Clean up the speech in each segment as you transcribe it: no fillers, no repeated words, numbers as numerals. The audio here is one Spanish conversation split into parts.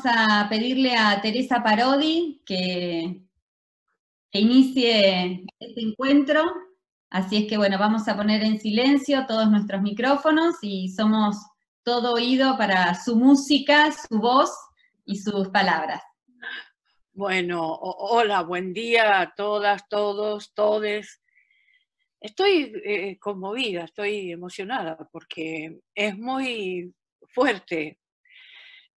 a pedirle a Teresa Parodi que inicie este encuentro. Así es que, bueno, vamos a poner en silencio todos nuestros micrófonos y somos todo oído para su música, su voz y sus palabras. Bueno, hola, buen día a todas, todos, todes. Estoy conmovida, estoy emocionada porque es muy fuerte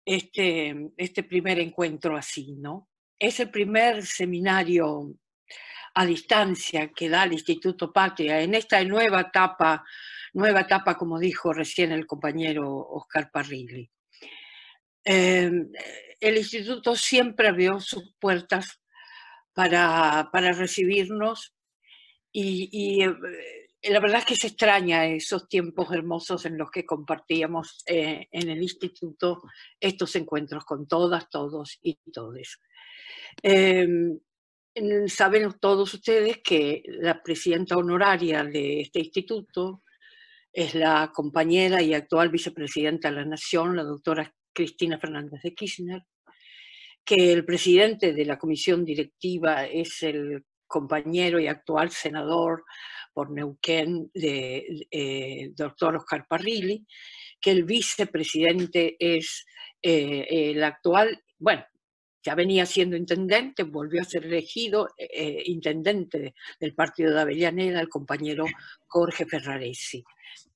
este primer encuentro así, ¿no? Es el primer seminario a distancia que da el Instituto Patria en esta nueva etapa, como dijo recién el compañero Oscar Parrilli. El instituto siempre abrió sus puertas para recibirnos y la verdad es que se extraña esos tiempos hermosos en los que compartíamos en el instituto estos encuentros con todas, todos y todes. Saben todos ustedes que la presidenta honoraria de este instituto es la compañera y actual vicepresidenta de la Nación, la doctora Cristina Fernández de Kirchner, que el presidente de la comisión directiva es el compañero y actual senador por Neuquén, doctor Oscar Parrilli, que el vicepresidente es el actual, bueno, ya venía siendo intendente, volvió a ser elegido intendente del partido de Avellaneda, el compañero Jorge Ferraresi,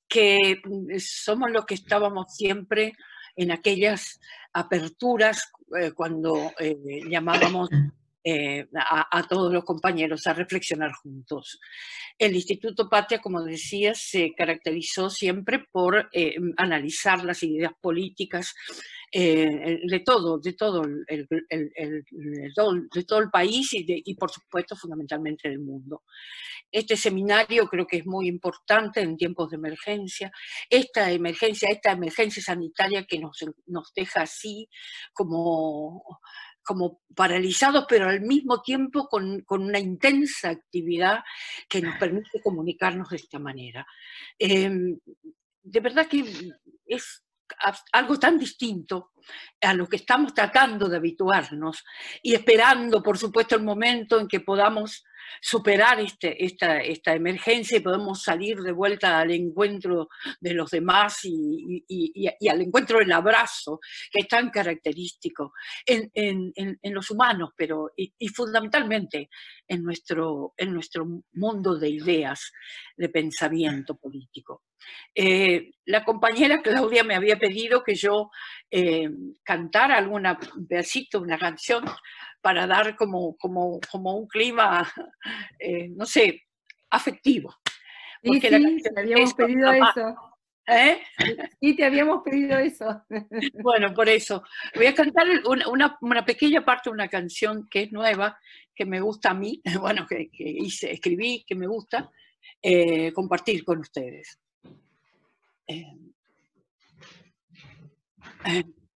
que somos los que estábamos siempre en aquellas aperturas cuando llamábamos a todos los compañeros a reflexionar juntos. El Instituto Patria, como decía, se caracterizó siempre por analizar las ideas políticas de todo el país y por supuesto fundamentalmente del mundo. Este seminario creo que es muy importante en tiempos de emergencia. Esta emergencia sanitaria que nos deja así como paralizados, pero al mismo tiempo con una intensa actividad que nos permite comunicarnos de esta manera. De verdad que es algo tan distinto a lo que estamos tratando de habituarnos y esperando, por supuesto, el momento en que podamos superar esta emergencia y podemos salir de vuelta al encuentro de los demás y al encuentro del abrazo, que es tan característico en los humanos, pero y fundamentalmente en nuestro mundo de ideas, de pensamiento político. La compañera Claudia me había pedido que yo cantara un pedacito, una canción, para dar como un clima, no sé, afectivo. Porque sí, te habíamos pedido eso. ¿Eh? Sí, te habíamos pedido eso. Bueno, por eso. Voy a cantar una pequeña parte de una canción que es nueva, que me gusta a mí, bueno, que escribí, que me gusta, compartir con ustedes.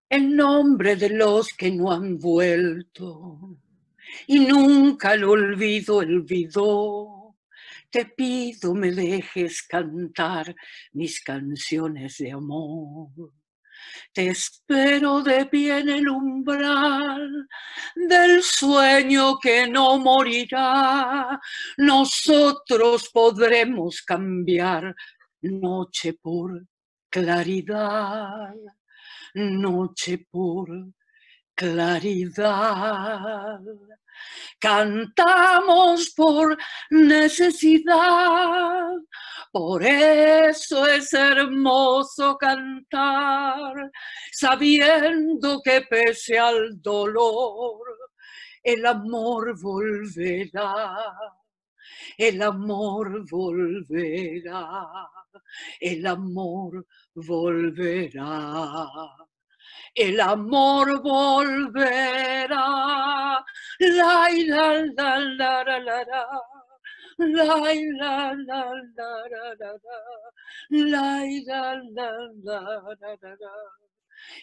En nombre de los que no han vuelto y nunca el olvido olvidó, te pido me dejes cantar mis canciones de amor. Te espero de pie en el umbral del sueño que no morirá. Nosotros podremos cambiar noche por claridad, noche por claridad. Cantamos por necesidad, por eso es hermoso cantar, sabiendo que pese al dolor, el amor volverá. El amor volverá, el amor volverá. El amor volverá. La la la la la la la. La la la la la la.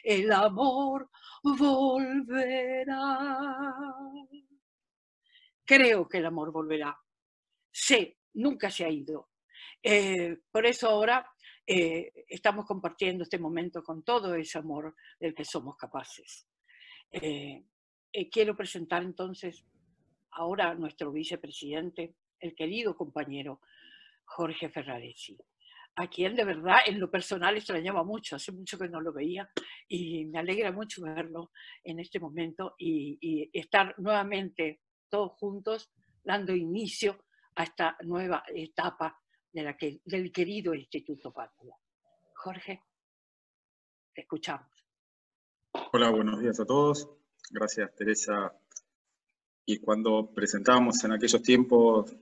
El amor volverá. Creo que el amor volverá. Sé, nunca se ha ido. Por eso ahora estamos compartiendo este momento con todo ese amor del que somos capaces. Quiero presentar entonces ahora a nuestro vicepresidente, el querido compañero Jorge Ferraresi, a quien de verdad en lo personal extrañaba mucho, hace mucho que no lo veía y me alegra mucho verlo en este momento y estar nuevamente todos juntos dando inicio a esta nueva etapa del querido Instituto Patria. Jorge, te escuchamos. Hola, buenos días a todos. Gracias, Teresa. Y cuando presentábamos en aquellos tiempos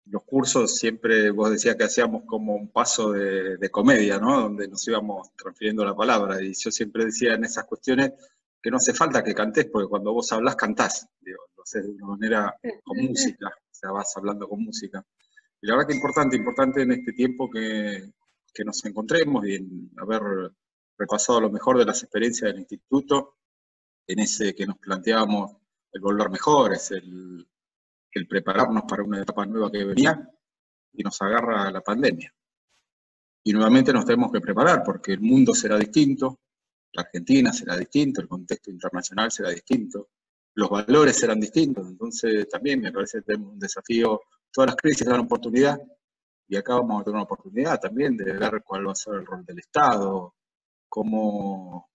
los cursos, siempre vos decías que hacíamos como un paso de comedia, ¿no? Donde nos íbamos transfiriendo la palabra. Y yo siempre decía en esas cuestiones que no hace falta que cantes, porque cuando vos hablás, cantás. Digo, lo haces de una manera con música, o sea, vas hablando con música. Y la verdad que importante en este tiempo que nos encontremos y en haber repasado lo mejor de las experiencias del instituto, en ese que nos planteábamos el volver mejores, el prepararnos para una etapa nueva que venía, y nos agarra la pandemia. Y nuevamente nos tenemos que preparar, porque el mundo será distinto, la Argentina será distinto, el contexto internacional será distinto, los valores serán distintos, entonces también me parece que tenemos un desafío. Todas las crisis dan oportunidad, y acá vamos a tener una oportunidad también de ver cuál va a ser el rol del Estado, cómo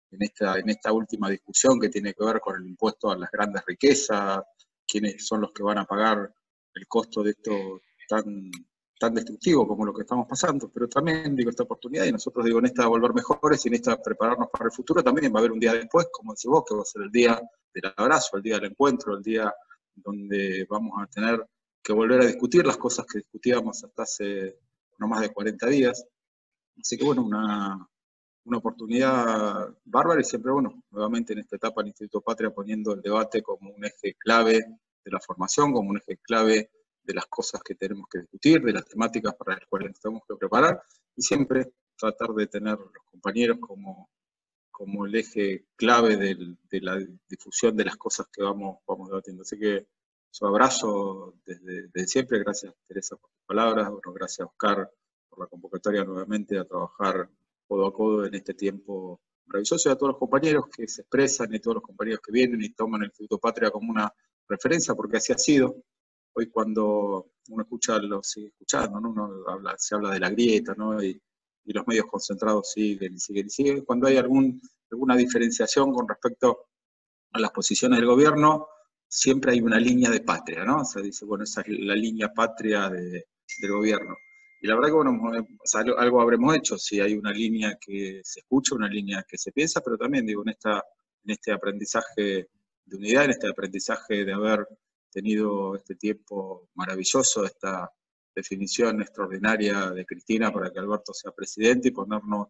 en esta última discusión que tiene que ver con el impuesto a las grandes riquezas, quiénes son los que van a pagar el costo de esto tan destructivo como lo que estamos pasando, pero también digo esta oportunidad, y nosotros digo en esta volver mejores y en esta prepararnos para el futuro, también va a haber un día después, como decís vos, que va a ser el día del abrazo, el día del encuentro, el día donde vamos a tener que volver a discutir las cosas que discutíamos hasta hace no más de 40 días. Así que bueno, una oportunidad bárbara y siempre, bueno, nuevamente en esta etapa el Instituto Patria poniendo el debate como un eje clave de la formación, como un eje clave de las cosas que tenemos que discutir, de las temáticas para las cuales nos tenemos que preparar, y siempre tratar de tener los compañeros como el eje clave de la difusión de las cosas que vamos debatiendo. Así que su abrazo desde siempre, gracias Teresa por tus palabras, bueno, gracias Oscar por la convocatoria nuevamente a trabajar codo a codo en este tiempo maravilloso, y a todos los compañeros que se expresan y todos los compañeros que vienen y toman el Instituto Patria como una referencia, porque así ha sido. Hoy cuando uno escucha, lo sigue escuchando, ¿no? Se habla de la grieta, ¿no? Y los medios concentrados siguen y siguen y siguen. Cuando hay alguna diferenciación con respecto a las posiciones del gobierno, siempre hay una línea de patria, ¿no? O sea, dice, bueno, esa es la línea patria del gobierno. Y la verdad que, bueno, o sea, algo habremos hecho, si hay una línea que se escucha, una línea que se piensa, pero también, digo, en este aprendizaje de unidad, en este aprendizaje de haber tenido este tiempo maravilloso, esta definición extraordinaria de Cristina para que Alberto sea presidente y ponernos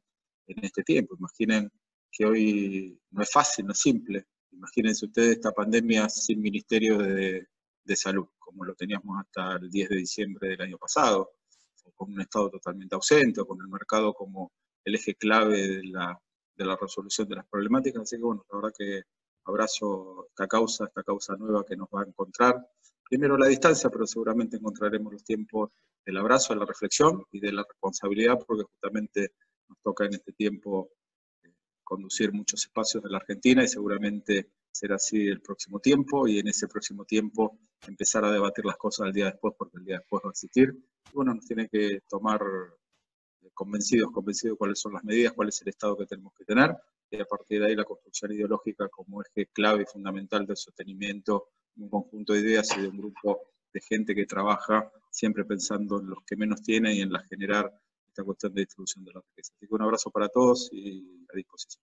en este tiempo. Imaginen que hoy no es fácil, no es simple. Imagínense ustedes esta pandemia sin Ministerio de Salud, como lo teníamos hasta el 10 de diciembre del año pasado, con un Estado totalmente ausente, con el mercado como el eje clave de la resolución de las problemáticas. Así que bueno, la verdad que abrazo esta causa nueva que nos va a encontrar. Primero la distancia, pero seguramente encontraremos los tiempos del abrazo, de la reflexión y de la responsabilidad, porque justamente nos toca en este tiempo conducir muchos espacios de la Argentina y seguramente será así el próximo tiempo, y en ese próximo tiempo empezar a debatir las cosas el día después, porque el día después va a existir. Y bueno, nos tiene que tomar convencidos cuáles son las medidas, cuál es el Estado que tenemos que tener, y a partir de ahí la construcción ideológica como eje clave y fundamental del sostenimiento de un conjunto de ideas y de un grupo de gente que trabaja siempre pensando en los que menos tienen y en la generar esta cuestión de distribución de la riqueza. Así que un abrazo para todos y a disposición.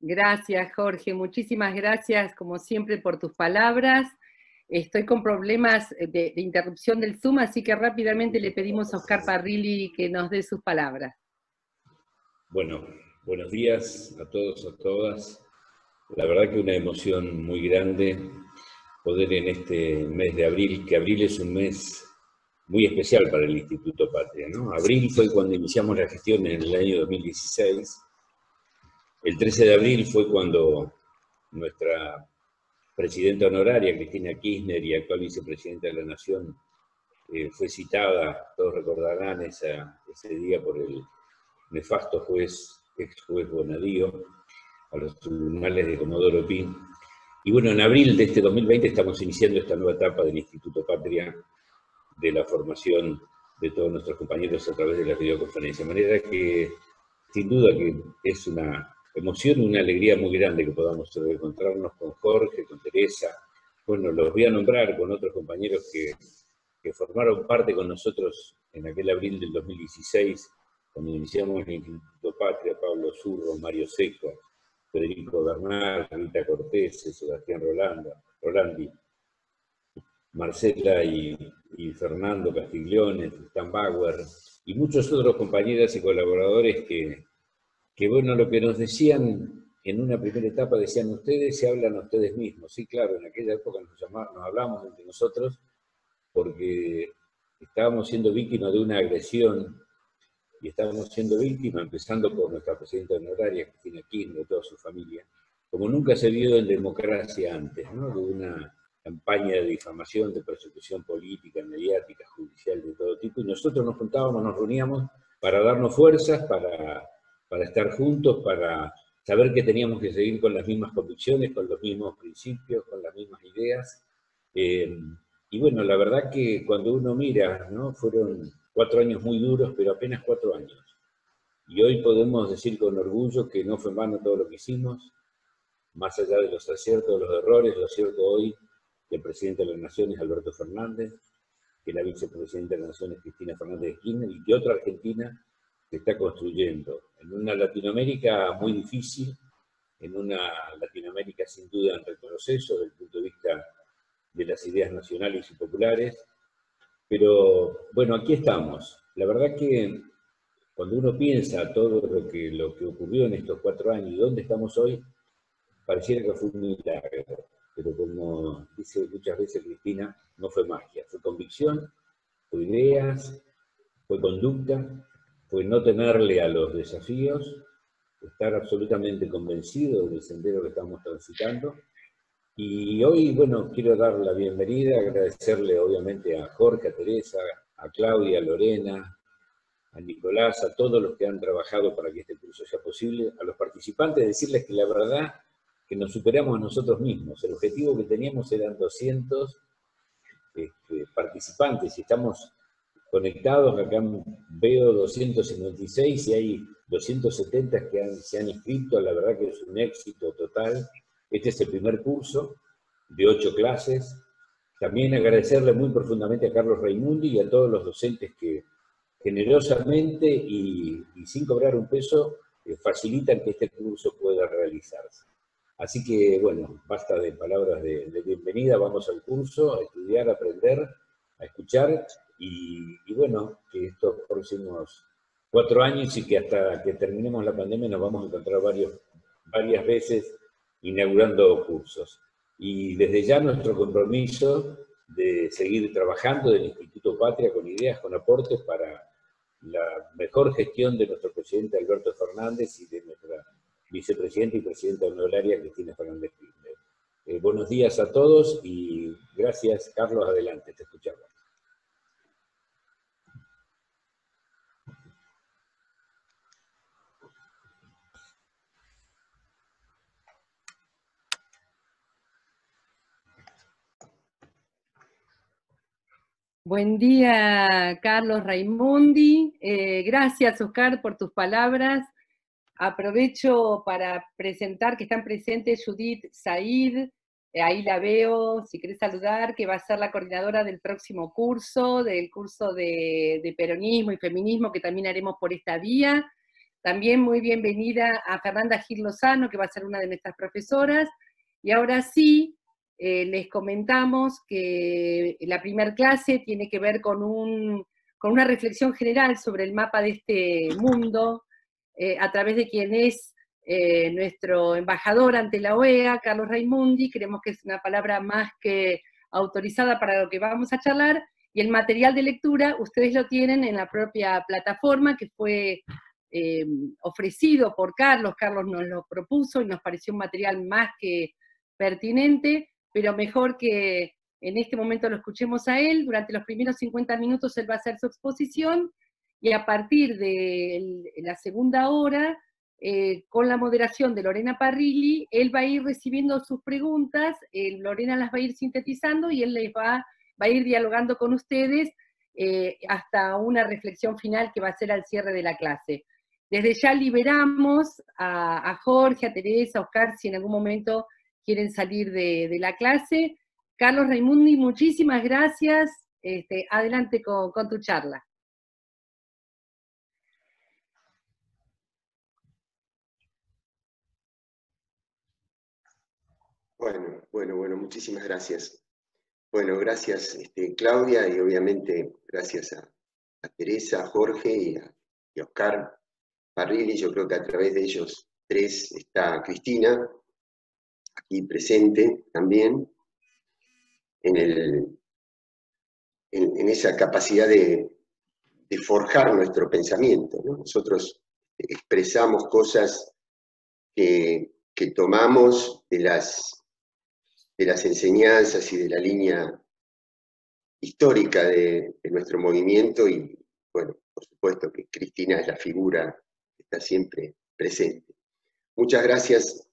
Gracias, Jorge. Muchísimas gracias, como siempre, por tus palabras. Estoy con problemas de interrupción del Zoom, así que rápidamente le pedimos a Oscar Parrilli que nos dé sus palabras. Bueno, buenos días a todos, a todas. La verdad que una emoción muy grande poder en este mes de abril, que abril es un mes muy especial para el Instituto Patria, ¿no? Abril fue cuando iniciamos la gestión en el año 2016. El 13 de abril fue cuando nuestra presidenta honoraria, Cristina Kirchner, y actual vicepresidenta de la Nación, fue citada, todos recordarán ese día por el nefasto ex juez Bonadío. a los tribunales de Comodoro Pi. Y bueno, en abril de este 2020 estamos iniciando esta nueva etapa del Instituto Patria, de la formación de todos nuestros compañeros a través de la videoconferencia. De manera que, sin duda que es una emoción y una alegría muy grande que podamos encontrarnos con Jorge, con Teresa. Bueno, los voy a nombrar con otros compañeros que formaron parte con nosotros en aquel abril del 2016, cuando iniciamos el Instituto Patria: Pablo Zurro, Mario Seco, Federico Bernal, Rita Cortés, Sebastián Rolandi, Marcela y Fernando Castiglione, Stan Bauer, y muchos otros compañeras y colaboradores que bueno, lo que nos decían en una primera etapa, decían: ustedes se hablan a ustedes mismos. Sí, claro, en aquella época nos hablamos entre nosotros porque estábamos siendo víctimas de una agresión, y estábamos siendo víctimas, empezando por nuestra presidenta honoraria, Cristina Kirchner, de toda su familia, como nunca se vio en democracia antes, ¿no? De una campaña de difamación, de persecución política, mediática, judicial, de todo tipo, y nosotros nos juntábamos, nos reuníamos para darnos fuerzas, para estar juntos, para saber que teníamos que seguir con las mismas convicciones, con los mismos principios, con las mismas ideas. Y bueno, la verdad que cuando uno mira, ¿no? Fueron 4 años muy duros, pero apenas 4 años. Y hoy podemos decir con orgullo que no fue en vano todo lo que hicimos, más allá de los aciertos, de los errores. Lo cierto hoy que el presidente de la Nación es Alberto Fernández, que la vicepresidenta de la Nación es Cristina Fernández de Kirchner, y que otra Argentina se está construyendo en una Latinoamérica muy difícil, en una Latinoamérica sin duda en retroceso desde el punto de vista de las ideas nacionales y populares. Pero bueno, aquí estamos. La verdad que cuando uno piensa todo lo que ocurrió en estos 4 años y dónde estamos hoy, pareciera que fue un milagro. Pero como dice muchas veces Cristina, no fue magia, fue convicción, fue ideas, fue conducta, fue no temerle a los desafíos, estar absolutamente convencido del sendero que estamos transitando. Y hoy, bueno, quiero dar la bienvenida, agradecerle obviamente a Jorge, a Teresa, a Claudia, a Lorena, a Nicolás, a todos los que han trabajado para que este curso sea posible, a los participantes, decirles que la verdad que nos superamos a nosotros mismos. El objetivo que teníamos eran 200 participantes, y estamos conectados. Acá veo 256 y hay 270 que se han inscrito. La verdad que es un éxito total. Este es el primer curso de 8 clases. También agradecerle muy profundamente a Carlos Raimundi y a todos los docentes que generosamente y sin cobrar un peso facilitan que este curso pueda realizarse. Así que, bueno, basta de palabras de bienvenida, vamos al curso, a estudiar, a aprender, a escuchar, y bueno, que estos próximos 4 años y que hasta que terminemos la pandemia nos vamos a encontrar varias veces inaugurando cursos. Y desde ya nuestro compromiso de seguir trabajando del Instituto Patria con ideas, con aportes para la mejor gestión de nuestro presidente Alberto Fernández y de nuestra vicepresidenta y presidenta honoraria Cristina Fernández Kirchner. Buenos días a todos y gracias. Carlos, adelante, te escuchamos. Buen día, Carlos Raimundi. Gracias, Oscar, por tus palabras. Aprovecho para presentar que están presentes Judith Said, ahí la veo, si querés saludar, que va a ser la coordinadora del próximo curso, del curso de peronismo y feminismo, que también haremos por esta vía. También muy bienvenida a Fernanda Gil Lozano, que va a ser una de nuestras profesoras. Y ahora sí, les comentamos que la primera clase tiene que ver con una reflexión general sobre el mapa de este mundo, a través de quien es nuestro embajador ante la OEA, Carlos Raimundi. Creemos que es una palabra más que autorizada para lo que vamos a charlar, y el material de lectura ustedes lo tienen en la propia plataforma que fue ofrecido por Carlos. Carlos nos lo propuso y nos pareció un material más que pertinente, pero mejor que en este momento lo escuchemos a él. Durante los primeros 50 minutos él va a hacer su exposición, y a partir de la segunda hora con la moderación de Lorena Parrilli, él va a ir recibiendo sus preguntas, Lorena las va a ir sintetizando y él les va a ir dialogando con ustedes hasta una reflexión final que va a ser al cierre de la clase. Desde ya liberamos a Jorge, a Teresa, a Oscar, si en algún momento quieren salir de la clase. Carlos Raimundi, muchísimas gracias. Adelante con tu charla. Bueno, muchísimas gracias. Bueno, gracias Claudia, y obviamente gracias a Teresa, a Jorge y a Oscar Parrilli. Yo creo que a través de ellos tres está Cristina, aquí presente también, en esa capacidad de forjar nuestro pensamiento, ¿no? Nosotros expresamos cosas que tomamos de las enseñanzas y de la línea histórica de nuestro movimiento, y bueno, por supuesto que Cristina es la figura que está siempre presente. Muchas gracias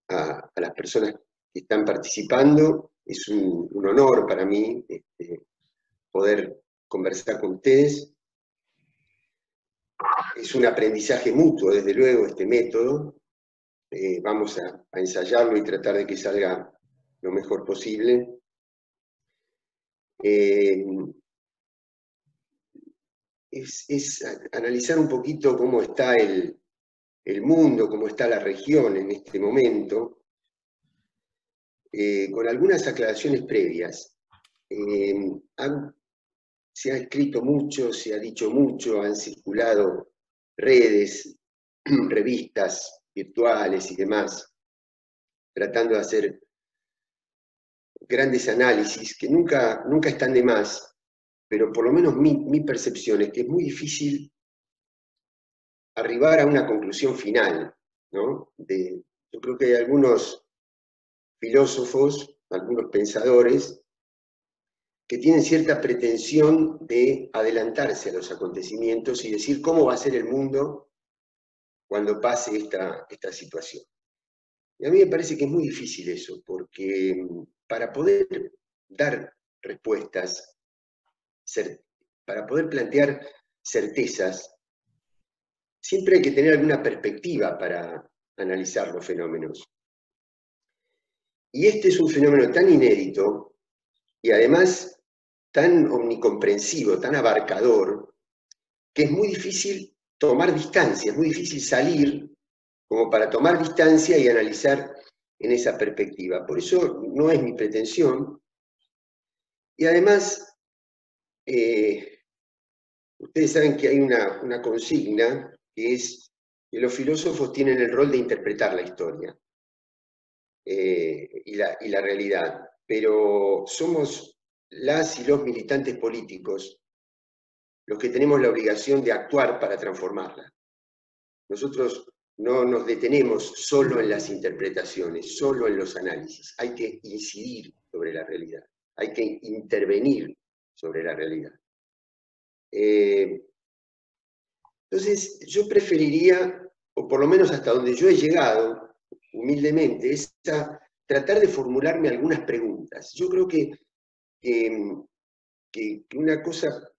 a las personas que están participando. Es un honor para mí poder conversar con ustedes. Es un aprendizaje mutuo, desde luego, este método. Vamos a ensayarlo y tratar de que salga lo mejor posible. Es analizar un poquito cómo está el mundo, cómo está la región en este momento, con algunas aclaraciones previas. Se ha escrito mucho, se ha dicho mucho, han circulado redes, revistas virtuales y demás, tratando de hacer grandes análisis que nunca están de más, pero por lo menos mi percepción es que es muy difícil arribar a una conclusión final, ¿no? Yo creo que hay algunos filósofos, algunos pensadores, que tienen cierta pretensión de adelantarse a los acontecimientos y decir cómo va a ser el mundo cuando pase esta situación. Y a mí me parece que es muy difícil eso, porque para poder dar respuestas, para poder plantear certezas, siempre hay que tener alguna perspectiva para analizar los fenómenos. Y este es un fenómeno tan inédito y además tan omnicomprensivo, tan abarcador, que es muy difícil tomar distancia, es muy difícil salir como para tomar distancia y analizar en esa perspectiva. Por eso no es mi pretensión. Y además, ustedes saben que hay una consigna, que es que los filósofos tienen el rol de interpretar la historia y la realidad, pero somos las y los militantes políticos los que tenemos la obligación de actuar para transformarla. Nosotros no nos detenemos solo en las interpretaciones, solo en los análisis. Hay que incidir sobre la realidad, hay que intervenir sobre la realidad. Entonces, yo preferiría, o por lo menos hasta donde yo he llegado, humildemente, es tratar de formularme algunas preguntas. Yo creo que una cosa,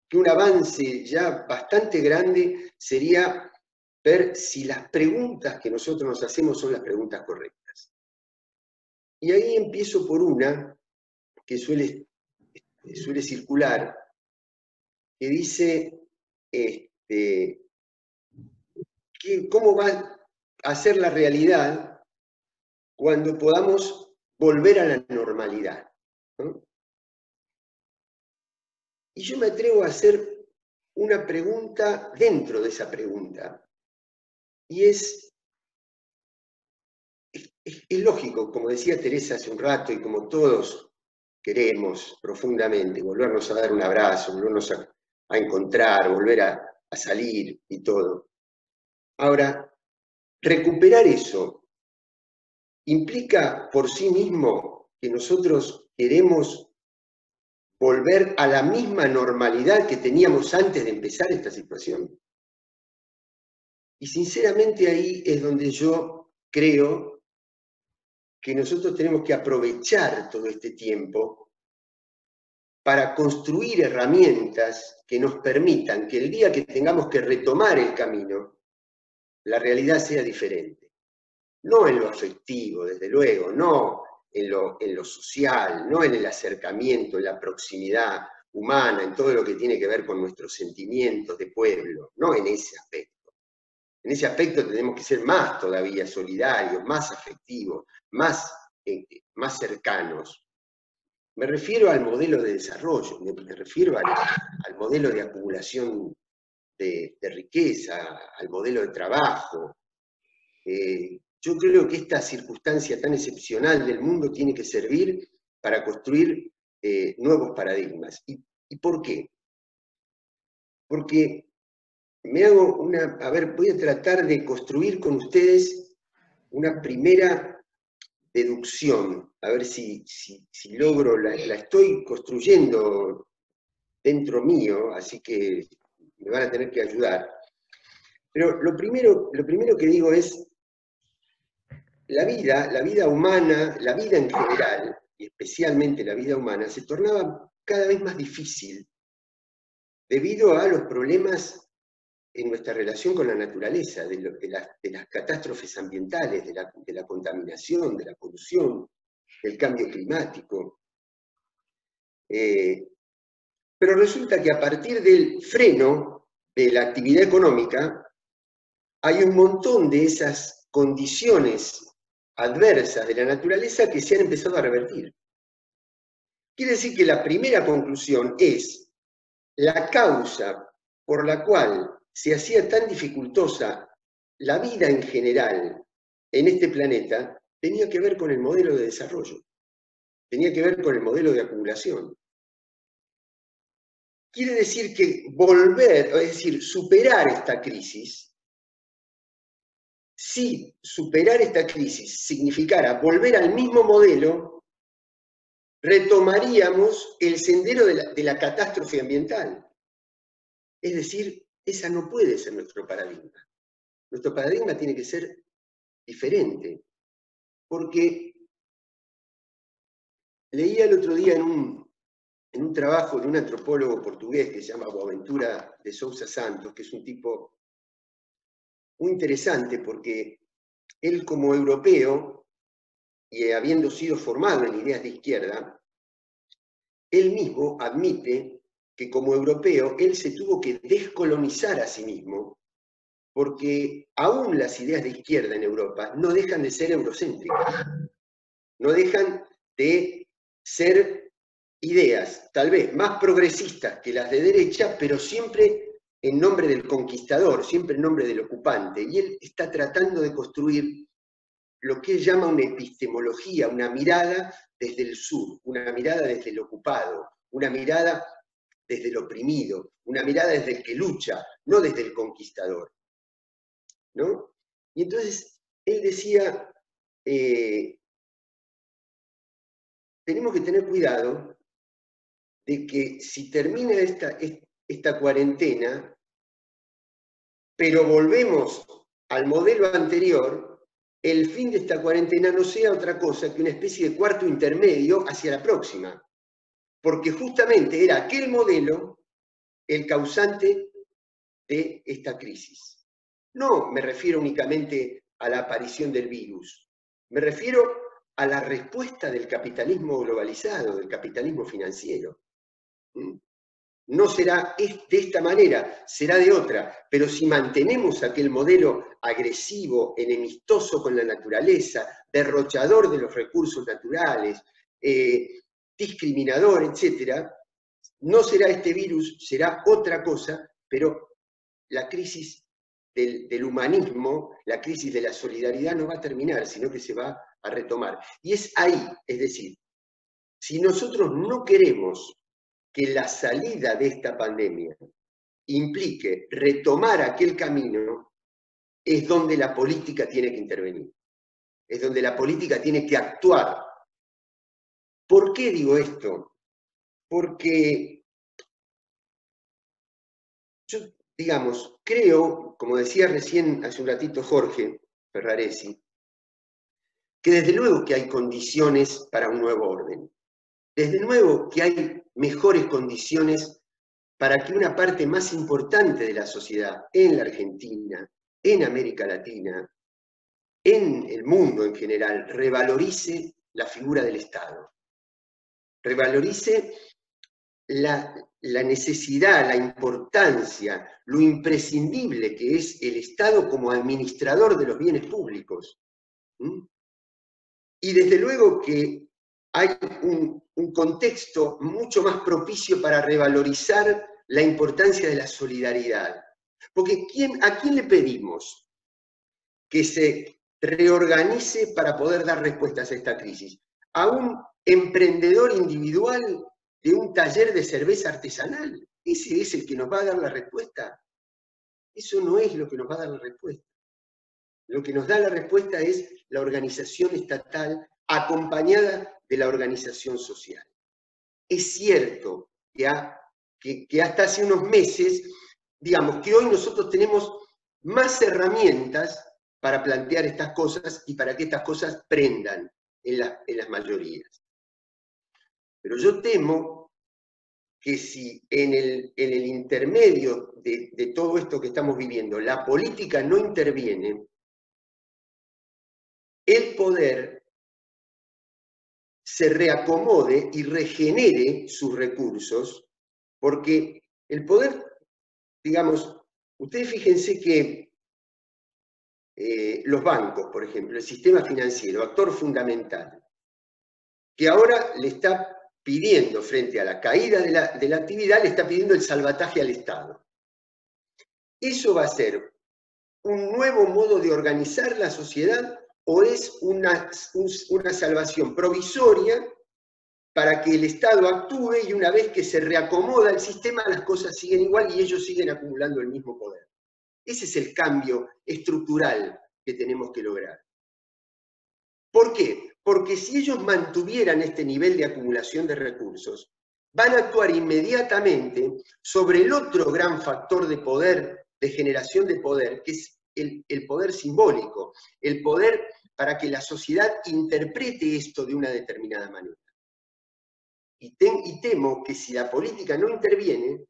que un avance ya bastante grande sería ver si las preguntas que nosotros nos hacemos son las preguntas correctas. Y ahí empiezo por una que suele circular, que dice cómo va a ser la realidad cuando podamos volver a la normalidad, ¿no? Y yo me atrevo a hacer una pregunta dentro de esa pregunta. Y es lógico, como decía Teresa hace un rato, y como todos queremos profundamente, volvernos a dar un abrazo, volvernos a encontrar, volver a salir y todo. Ahora, recuperar eso implica por sí mismo que nosotros queremos volver a la misma normalidad que teníamos antes de empezar esta situación. Y sinceramente ahí es donde yo creo que nosotros tenemos que aprovechar todo este tiempo para construir herramientas que nos permitan que el día que tengamos que retomar el camino, la realidad sea diferente. No en lo afectivo, desde luego, no en lo social, no en el acercamiento, en la proximidad humana, en todo lo que tiene que ver con nuestros sentimientos de pueblo, no en ese aspecto. En ese aspecto tenemos que ser más todavía solidarios, más afectivos, más cercanos. Me refiero al modelo de desarrollo, me refiero al modelo de acumulación de riqueza, al modelo de trabajo. Yo creo que esta circunstancia tan excepcional del mundo tiene que servir para construir nuevos paradigmas. ¿Y por qué? Porque voy a tratar de construir con ustedes una primera deducción, a ver si logro, la estoy construyendo dentro mío, así que me van a tener que ayudar. Pero lo primero que digo es, la vida humana, la vida en general, y especialmente la vida humana, se tornaba cada vez más difícil debido a los problemas en nuestra relación con la naturaleza, de las catástrofes ambientales, de la contaminación, de la polución, del cambio climático. Pero resulta que a partir del freno de la actividad económica, hay un montón de esas condiciones adversas de la naturaleza que se han empezado a revertir. Quiere decir que la primera conclusión es la causa por la cual se hacía tan dificultosa la vida en general en este planeta, tenía que ver con el modelo de desarrollo, tenía que ver con el modelo de acumulación. Quiere decir que superar esta crisis, si superar esta crisis significara volver al mismo modelo, retomaríamos el sendero de la catástrofe ambiental. Es decir, esa no puede ser nuestro paradigma. Nuestro paradigma tiene que ser diferente, porque leía el otro día en un trabajo de un antropólogo portugués que se llama Boaventura de Sousa Santos, que es un tipo muy interesante porque él como europeo, y habiendo sido formado en ideas de izquierda, él mismo admite que como europeo él se tuvo que descolonizar a sí mismo, porque aún las ideas de izquierda en Europa no dejan de ser eurocéntricas, no dejan de ser ideas tal vez más progresistas que las de derecha, pero siempre en nombre del conquistador, siempre en nombre del ocupante. Y él está tratando de construir lo que él llama una epistemología, una mirada desde el sur, una mirada desde el ocupado, una mirada desde el oprimido, una mirada desde el que lucha, no desde el conquistador, ¿no? Y entonces él decía, tenemos que tener cuidado de que si termina esta cuarentena, pero volvemos al modelo anterior, el fin de esta cuarentena no sea otra cosa que una especie de cuarto intermedio hacia la próxima, porque justamente era aquel modelo el causante de esta crisis. No me refiero únicamente a la aparición del virus, me refiero a la respuesta del capitalismo globalizado, del capitalismo financiero. No será de esta manera, será de otra, pero si mantenemos aquel modelo agresivo, enemistoso con la naturaleza, derrochador de los recursos naturales, discriminador, etc., no será este virus, será otra cosa, pero la crisis del humanismo, la crisis de la solidaridad no va a terminar, sino que se va a retomar. Y es ahí, es decir, si nosotros no queremos que la salida de esta pandemia implique retomar aquel camino, es donde la política tiene que intervenir, es donde la política tiene que actuar. ¿Por qué digo esto? Porque digamos, creo, como decía recién hace un ratito Jorge Ferraresi, que desde luego que hay condiciones para un nuevo orden. Desde luego que hay mejores condiciones para que una parte más importante de la sociedad, en la Argentina, en América Latina, en el mundo en general, revalorice la figura del Estado. Revalorice la necesidad, la importancia, lo imprescindible que es el Estado como administrador de los bienes públicos. Y desde luego que hay un contexto mucho más propicio para revalorizar la importancia de la solidaridad. Porque ¿a quién le pedimos que se reorganice para poder dar respuestas a esta crisis? ¿A un emprendedor individual de un taller de cerveza artesanal? ¿Ese es el que nos va a dar la respuesta? Eso no es lo que nos va a dar la respuesta. Lo que nos da la respuesta es la organización estatal acompañada de la organización social. Es cierto que hasta hace unos meses, digamos que hoy nosotros tenemos más herramientas para plantear estas cosas y para que estas cosas prendan en las mayorías. Pero yo temo que si en el intermedio de todo esto que estamos viviendo, la política no interviene, el poder se reacomode y regenere sus recursos, porque el poder, digamos, ustedes fíjense que los bancos, por ejemplo, el sistema financiero, actor fundamental, que ahora le está pidiendo, frente a la caída de la actividad, le está pidiendo el salvataje al Estado. ¿Eso va a ser un nuevo modo de organizar la sociedad o es una salvación provisoria para que el Estado actúe y una vez que se reacomoda el sistema las cosas siguen igual y ellos siguen acumulando el mismo poder? Ese es el cambio estructural que tenemos que lograr. ¿Por qué? Porque si ellos mantuvieran este nivel de acumulación de recursos, van a actuar inmediatamente sobre el otro gran factor de poder, de generación de poder, que es el poder simbólico, el poder para que la sociedad interprete esto de una determinada manera. Y temo que si la política no interviene,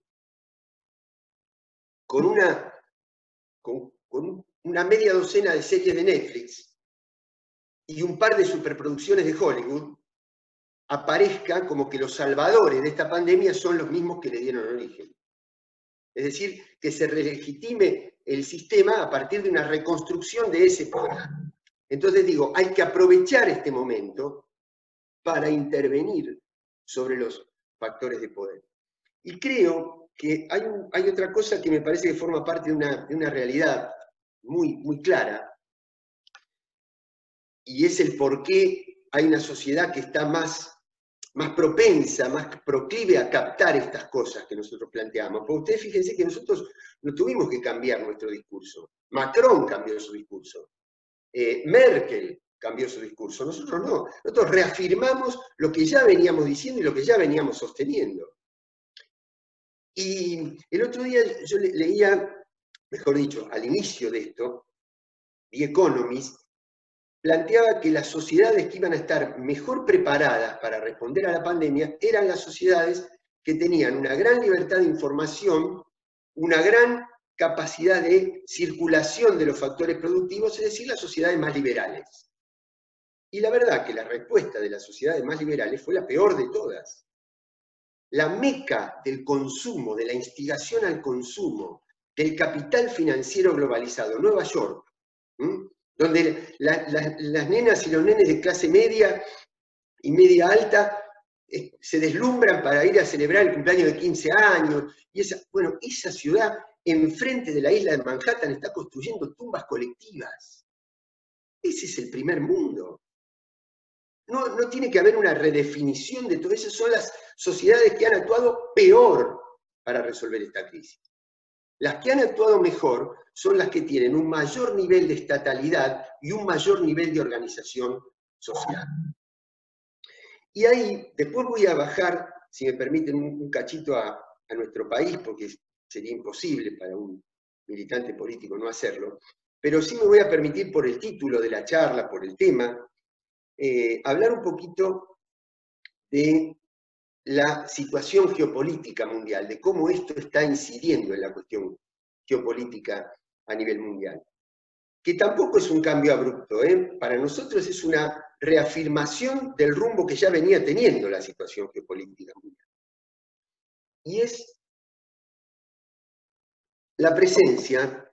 con una media docena de series de Netflix y un par de superproducciones de Hollywood, aparezca como que los salvadores de esta pandemia son los mismos que le dieron origen. Es decir, que se relegitime el sistema a partir de una reconstrucción de ese poder. Entonces digo, hay que aprovechar este momento para intervenir sobre los factores de poder. Y creo que hay otra cosa que me parece que forma parte de una realidad muy, muy clara, y es el por qué hay una sociedad que está más propensa, más proclive a captar estas cosas que nosotros planteamos. Porque ustedes fíjense que nosotros no tuvimos que cambiar nuestro discurso. Macron cambió su discurso. Merkel cambió su discurso. Nosotros no. Nosotros reafirmamos lo que ya veníamos diciendo y lo que ya veníamos sosteniendo. Y el otro día yo leía, mejor dicho, al inicio de esto, The Economist planteaba que las sociedades que iban a estar mejor preparadas para responder a la pandemia eran las sociedades que tenían una gran libertad de información, una gran capacidad de circulación de los factores productivos, es decir, las sociedades más liberales. Y la verdad que la respuesta de las sociedades más liberales fue la peor de todas. La meca del consumo, de la instigación al consumo, del capital financiero globalizado, Nueva York, donde las nenas y los nenes de clase media y media alta se deslumbran para ir a celebrar el cumpleaños de 15 años. Y esa ciudad, enfrente de la isla de Manhattan, está construyendo tumbas colectivas. Ese es el primer mundo. No tiene que haber una redefinición de todo eso. Son las sociedades que han actuado peor para resolver esta crisis. Las que han actuado mejor son las que tienen un mayor nivel de estatalidad y un mayor nivel de organización social. Y ahí, después voy a bajar, si me permiten, un cachito a nuestro país, porque sería imposible para un militante político no hacerlo, pero sí me voy a permitir, por el título de la charla, por el tema, hablar un poquito de la situación geopolítica mundial, de cómo esto está incidiendo en la cuestión geopolítica a nivel mundial. Que tampoco es un cambio abrupto, para nosotros es una reafirmación del rumbo que ya venía teniendo la situación geopolítica mundial. Y es la presencia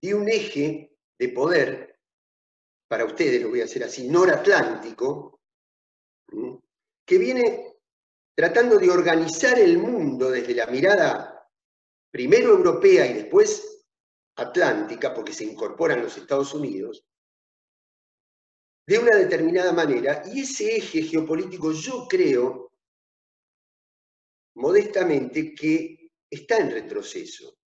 de un eje de poder, para ustedes lo voy a hacer así, noratlántico, que viene tratando de organizar el mundo desde la mirada primero europea y después atlántica, porque se incorporan los Estados Unidos, de una determinada manera, y ese eje geopolítico yo creo, modestamente, que está en retroceso.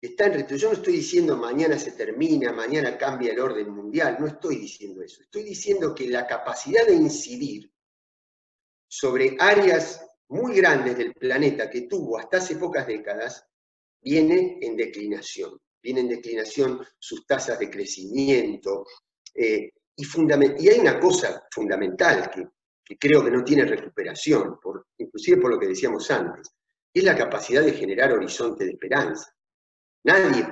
Está en retroceso. Yo no estoy diciendo mañana se termina, mañana cambia el orden mundial, no estoy diciendo eso. Estoy diciendo que la capacidad de incidir sobre áreas muy grandes del planeta que tuvo hasta hace pocas décadas, viene en declinación. Viene en declinación sus tasas de crecimiento. Y hay una cosa fundamental que creo que no tiene recuperación, inclusive por lo que decíamos antes, es la capacidad de generar horizonte de esperanza. Nadie,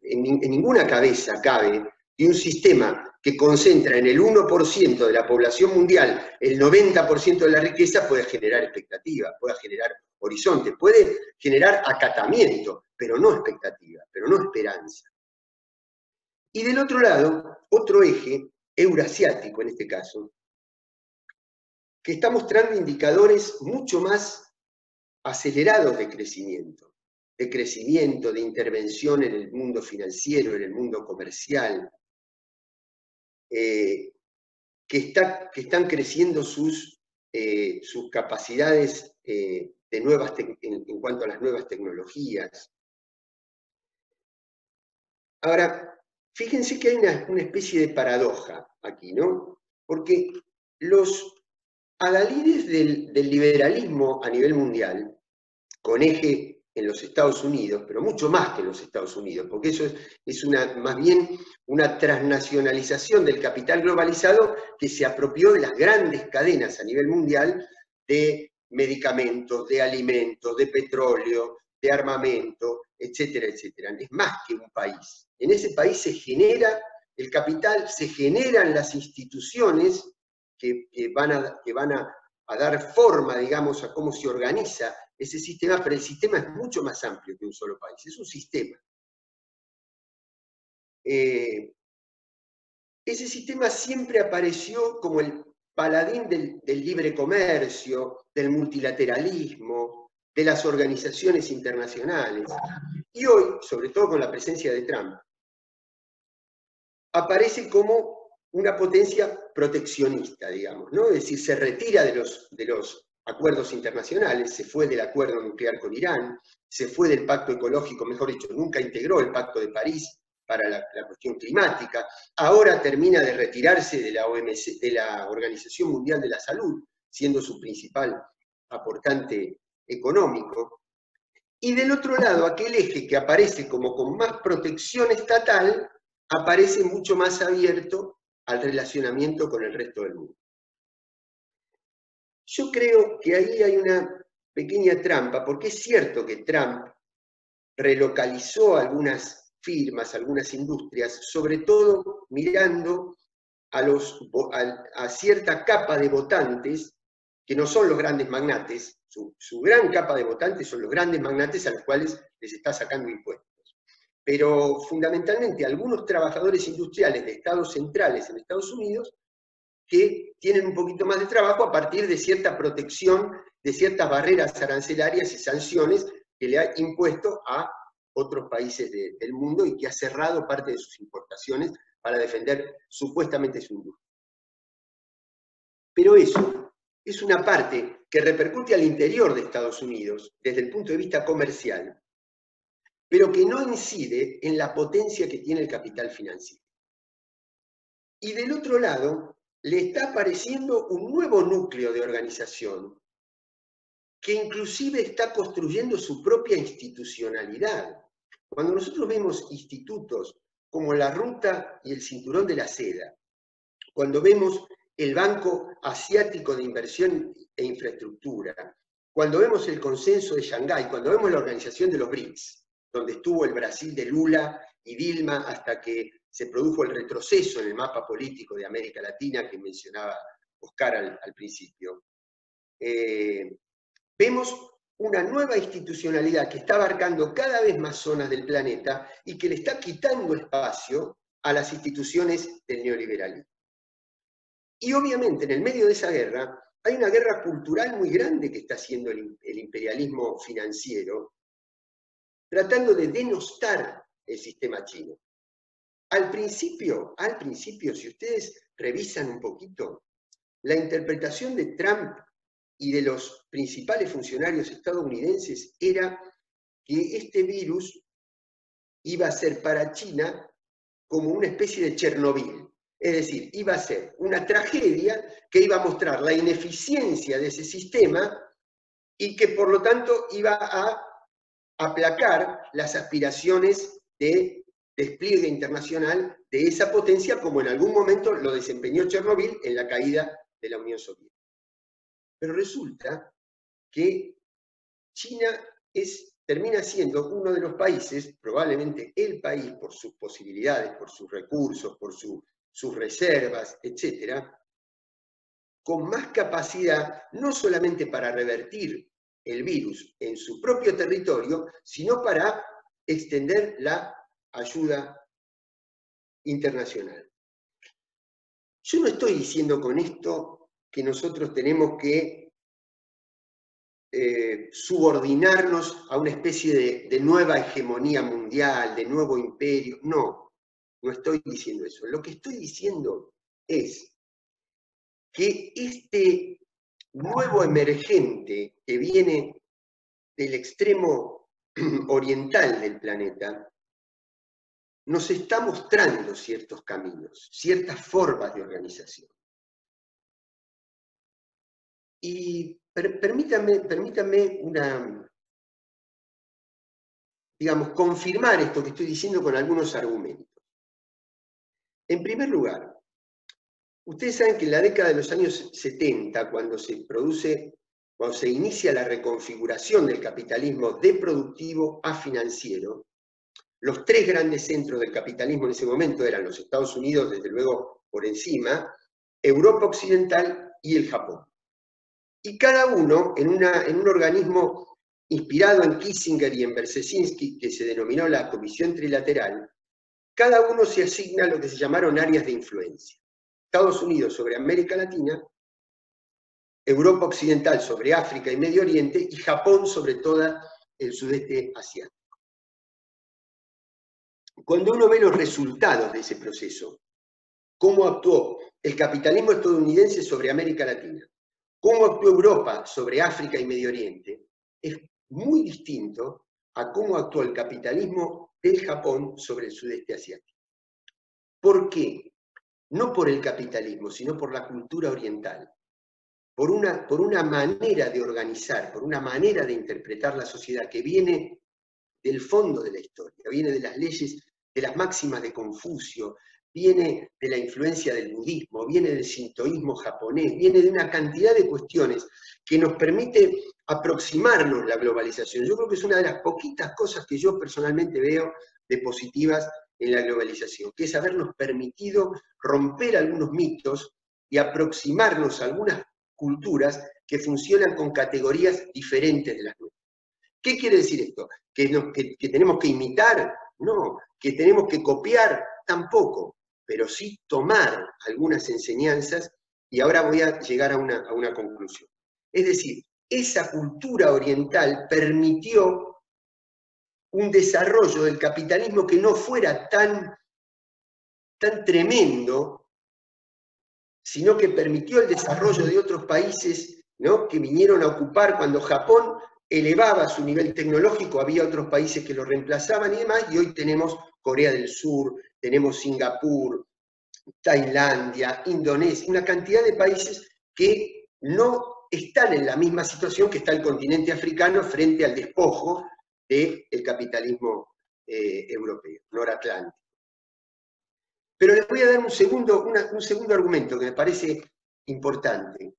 en ninguna cabeza cabe que un sistema que concentra en el 1% de la población mundial el 90% de la riqueza pueda generar expectativa, pueda generar horizonte, puede generar acatamiento, pero no expectativa, pero no esperanza. Y del otro lado, otro eje, eurasiático en este caso, que está mostrando indicadores mucho más acelerados de crecimiento, de intervención en el mundo financiero, en el mundo comercial, que están creciendo sus capacidades en cuanto a las nuevas tecnologías. Ahora, fíjense que hay una especie de paradoja aquí, ¿no? Porque los adalides del liberalismo a nivel mundial, con eje en los Estados Unidos, pero mucho más que en los Estados Unidos, porque eso es más bien una transnacionalización del capital globalizado que se apropió de las grandes cadenas a nivel mundial de medicamentos, de alimentos, de petróleo, de armamento, etcétera, etcétera. Es más que un país. En ese país se genera el capital, se generan las instituciones que van a dar forma, digamos, a cómo se organiza ese sistema, pero el sistema es mucho más amplio que un solo país, es un sistema. Ese sistema siempre apareció como el paladín del libre comercio, del multilateralismo, de las organizaciones internacionales. Y hoy, sobre todo con la presencia de Trump, aparece como una potencia proteccionista, digamos, ¿no? Es decir, se retira de los acuerdos internacionales, se fue del acuerdo nuclear con Irán, se fue del pacto ecológico, mejor dicho, nunca integró el pacto de París para la cuestión climática, ahora termina de retirarse de la OMC, de la Organización Mundial de la Salud, siendo su principal aportante económico. Y del otro lado, aquel eje que aparece como con más protección estatal, aparece mucho más abierto al relacionamiento con el resto del mundo. Yo creo que ahí hay una pequeña trampa, porque es cierto que Trump relocalizó algunas firmas, algunas industrias, sobre todo mirando a cierta capa de votantes, que no son los grandes magnates, su gran capa de votantes son los grandes magnates a los cuales les está sacando impuestos. Pero fundamentalmente algunos trabajadores industriales de estados centrales en Estados Unidos que tienen un poquito más de trabajo a partir de cierta protección, de ciertas barreras arancelarias y sanciones que le ha impuesto a otros países del mundo y que ha cerrado parte de sus importaciones para defender supuestamente su industria. Pero eso es una parte que repercute al interior de Estados Unidos desde el punto de vista comercial, pero que no incide en la potencia que tiene el capital financiero. Y del otro lado, le está apareciendo un nuevo núcleo de organización que inclusive está construyendo su propia institucionalidad. Cuando nosotros vemos institutos como la Ruta y el Cinturón de la Seda, cuando vemos el Banco Asiático de Inversión e Infraestructura, cuando vemos el Consenso de Shanghái, cuando vemos la organización de los BRICS, donde estuvo el Brasil de Lula y Dilma hasta que se produjo el retroceso en el mapa político de América Latina que mencionaba Oscar al principio, vemos una nueva institucionalidad que está abarcando cada vez más zonas del planeta y que le está quitando espacio a las instituciones del neoliberalismo. Y obviamente en el medio de esa guerra hay una guerra cultural muy grande que está haciendo el imperialismo financiero, tratando de denostar el sistema chino. Al principio, si ustedes revisan un poquito, la interpretación de Trump y de los principales funcionarios estadounidenses era que este virus iba a ser para China como una especie de Chernobyl. Es decir, iba a ser una tragedia que iba a mostrar la ineficiencia de ese sistema y que por lo tanto iba a aplacar las aspiraciones de despliegue internacional de esa potencia, como en algún momento lo desempeñó Chernobyl en la caída de la Unión Soviética. Pero resulta que China termina siendo uno de los países, probablemente el país, por sus posibilidades, por sus recursos, por sus reservas, etcétera, con más capacidad, no solamente para revertir el virus en su propio territorio, sino para extender la ayuda internacional. Yo no estoy diciendo con esto que nosotros tenemos que subordinarnos a una especie de nueva hegemonía mundial, de nuevo imperio. No, no estoy diciendo eso. Lo que estoy diciendo es que este nuevo emergente que viene del extremo oriental del planeta, nos está mostrando ciertos caminos, ciertas formas de organización. Y permítanme confirmar esto que estoy diciendo con algunos argumentos. En primer lugar, ustedes saben que en la década de los años 70, cuando se inicia la reconfiguración del capitalismo de productivo a financiero, los tres grandes centros del capitalismo en ese momento eran los Estados Unidos, desde luego por encima, Europa Occidental y el Japón. Y cada uno, en un organismo inspirado en Kissinger y en Brzezinski, que se denominó la Comisión Trilateral, cada uno se asigna lo que se llamaron áreas de influencia. Estados Unidos sobre América Latina, Europa Occidental sobre África y Medio Oriente, y Japón sobre todo el sudeste asiático. Cuando uno ve los resultados de ese proceso, cómo actuó el capitalismo estadounidense sobre América Latina, cómo actuó Europa sobre África y Medio Oriente, es muy distinto a cómo actuó el capitalismo del Japón sobre el sudeste asiático. ¿Por qué? No por el capitalismo, sino por la cultura oriental, por una manera de organizar, por una manera de interpretar la sociedad que viene del fondo de la historia, viene de las leyes, de las máximas de Confucio, viene de la influencia del budismo, viene del sintoísmo japonés, viene de una cantidad de cuestiones que nos permite aproximarnos la globalización. Yo creo que es una de las poquitas cosas que yo personalmente veo de positivas en la globalización, que es habernos permitido romper algunos mitos y aproximarnos a algunas culturas que funcionan con categorías diferentes de las nuestras. ¿Qué quiere decir esto? ¿Que tenemos que imitar? No. ¿Que tenemos que copiar? Tampoco. Pero sí tomar algunas enseñanzas, y ahora voy a llegar a una conclusión. Es decir, esa cultura oriental permitió un desarrollo del capitalismo que no fuera tan tremendo, sino que permitió el desarrollo de otros países, ¿no?, que vinieron a ocupar. Cuando Japón elevaba su nivel tecnológico, había otros países que lo reemplazaban y demás, y hoy tenemos Corea del Sur, tenemos Singapur, Tailandia, Indonesia, una cantidad de países que no están en la misma situación que está el continente africano frente al despojo del capitalismo europeo, noratlántico. Pero les voy a dar un segundo argumento que me parece importante,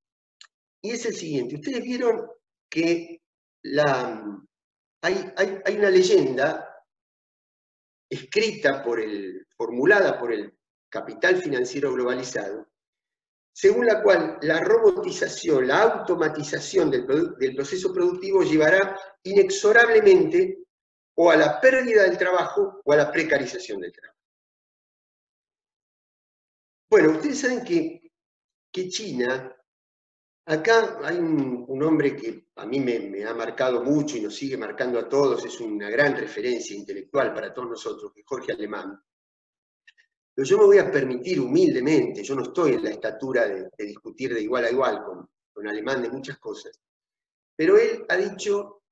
y es el siguiente. Ustedes vieron que hay una leyenda escrita formulada por el capital financiero globalizado, según la cual la robotización, la automatización del proceso productivo llevará inexorablemente o a la pérdida del trabajo o a la precarización del trabajo. Bueno, ustedes saben que China, acá hay un hombre que a mí me ha marcado mucho y nos sigue marcando a todos, es una gran referencia intelectual para todos nosotros, que es Jorge Alemán. Pero yo me voy a permitir humildemente, yo no estoy en la estatura de discutir de igual a igual con Alemán de muchas cosas, pero él ha dicho,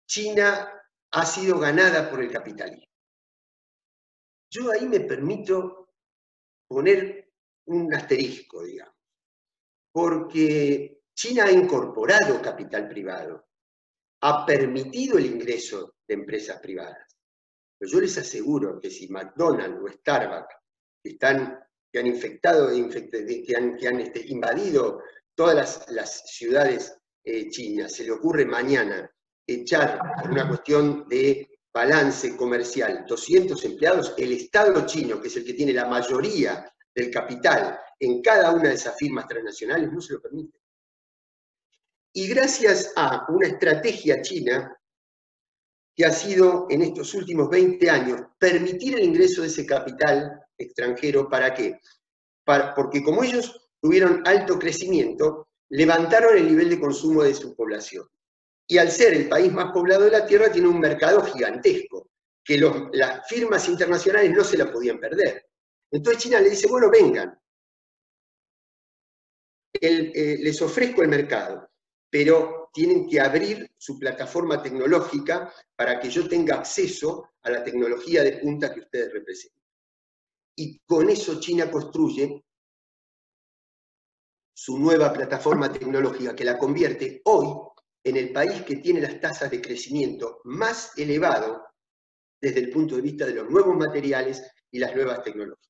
China ha sido ganada por el capitalismo. Yo ahí me permito poner un asterisco, digamos, porque China ha incorporado capital privado, ha permitido el ingreso de empresas privadas. Pero yo les aseguro que si McDonald's o Starbucks, que han invadido todas las ciudades chinas, se le ocurre mañana echar, por una cuestión de balance comercial, 200 empleados, el Estado chino, que es el que tiene la mayoría del capital en cada una de esas firmas transnacionales, no se lo permite. Y gracias a una estrategia china que ha sido en estos últimos 20 años permitir el ingreso de ese capital extranjero, ¿para qué? Porque como ellos tuvieron alto crecimiento, levantaron el nivel de consumo de su población. Y al ser el país más poblado de la Tierra, tiene un mercado gigantesco, que las firmas internacionales no se la podían perder. Entonces China le dice, bueno, vengan, les ofrezco el mercado, pero tienen que abrir su plataforma tecnológica para que yo tenga acceso a la tecnología de punta que ustedes representan. Y con eso China construye su nueva plataforma tecnológica, que la convierte hoy en el país que tiene las tasas de crecimiento más elevado desde el punto de vista de los nuevos materiales y las nuevas tecnologías.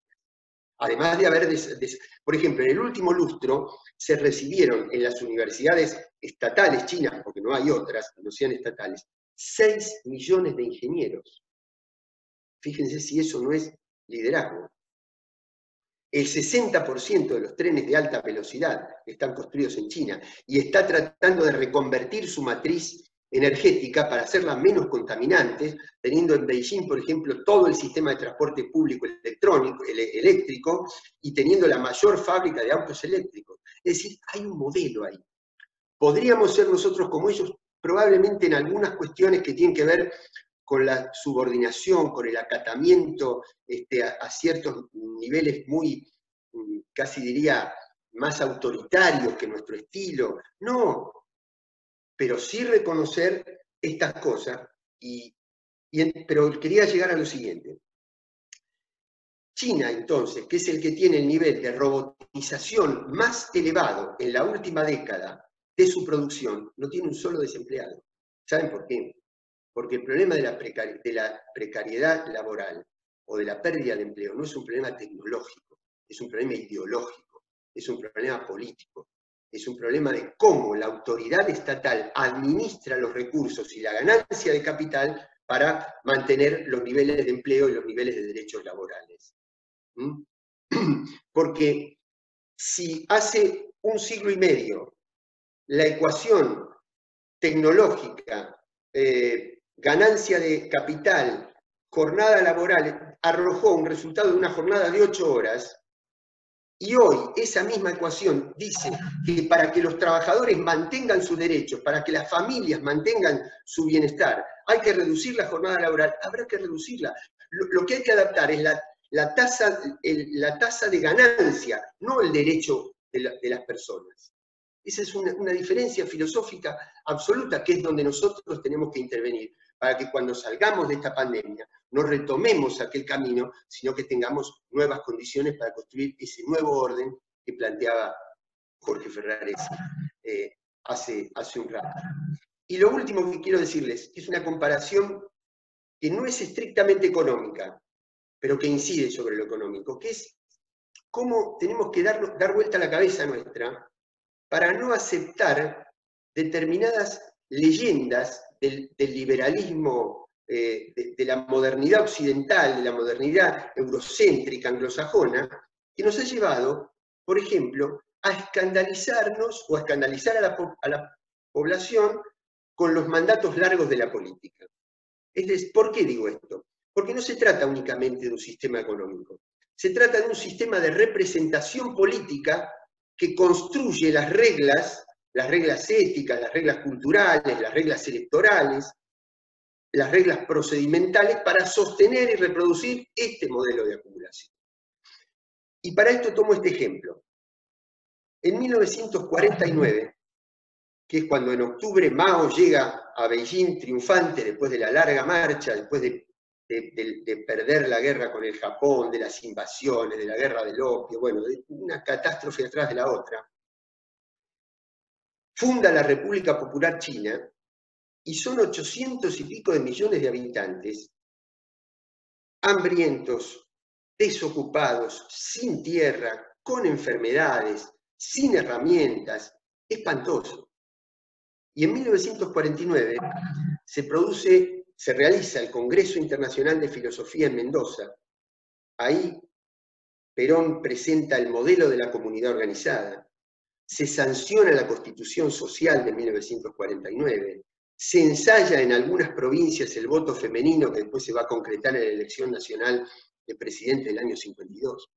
Además de haber, por ejemplo, en el último lustro se recibieron en las universidades estatales chinas, porque no hay otras que no sean estatales, 6 millones de ingenieros. Fíjense si eso no es liderazgo. El 60% de los trenes de alta velocidad están construidos en China y está tratando de reconvertir su matriz energética para hacerla menos contaminante, teniendo en Beijing, por ejemplo, todo el sistema de transporte público eléctrico y teniendo la mayor fábrica de autos eléctricos. Es decir, hay un modelo ahí. Podríamos ser nosotros como ellos, probablemente en algunas cuestiones que tienen que ver con la subordinación, con el acatamiento a ciertos niveles muy, casi diría, más autoritarios que nuestro estilo. No, pero sí reconocer estas cosas, pero quería llegar a lo siguiente. China, entonces, que es el que tiene el nivel de robotización más elevado en la última década de su producción, no tiene un solo desempleado. ¿Saben por qué? Porque el problema de la precariedad laboral o de la pérdida de empleo no es un problema tecnológico, es un problema ideológico, es un problema político, es un problema de cómo la autoridad estatal administra los recursos y la ganancia de capital para mantener los niveles de empleo y los niveles de derechos laborales. Porque si hace un siglo y medio la ecuación tecnológica, ganancia de capital, jornada laboral, arrojó un resultado de una jornada de 8 horas, y hoy esa misma ecuación dice que para que los trabajadores mantengan sus derechos, para que las familias mantengan su bienestar, hay que reducir la jornada laboral, habrá que reducirla. Lo que hay que adaptar es la tasa de ganancia, no el derecho de las personas. Esa es una diferencia filosófica absoluta, que es donde nosotros tenemos que intervenir, para que cuando salgamos de esta pandemia no retomemos aquel camino, sino que tengamos nuevas condiciones para construir ese nuevo orden que planteaba Jorge Ferrares hace un rato. Y lo último que quiero decirles es una comparación que no es estrictamente económica, pero que incide sobre lo económico, que es cómo tenemos que dar vuelta a la cabeza nuestra para no aceptar determinadas leyendas del liberalismo, de la modernidad occidental, de la modernidad eurocéntrica, anglosajona, que nos ha llevado, por ejemplo, a escandalizarnos o a escandalizar a la población con los mandatos largos de la política. ¿Por qué digo esto? Porque no se trata únicamente de un sistema económico, se trata de un sistema de representación política que construye las reglas éticas, las reglas culturales, las reglas electorales, las reglas procedimentales para sostener y reproducir este modelo de acumulación. Y para esto tomo este ejemplo. En 1949, que es cuando en octubre Mao llega a Beijing triunfante después de la larga marcha, después de perder la guerra con el Japón, de las invasiones, de la guerra del opio, bueno, de una catástrofe atrás de la otra, funda la República Popular China y son 800 y pico de millones de habitantes, hambrientos, desocupados, sin tierra, con enfermedades, sin herramientas, espantoso. Y en 1949 se realiza el Congreso Internacional de Filosofía en Mendoza. Ahí Perón presenta el modelo de la comunidad organizada, se sanciona la Constitución Social de 1949, se ensaya en algunas provincias el voto femenino que después se va a concretar en la elección nacional de presidente del año 52,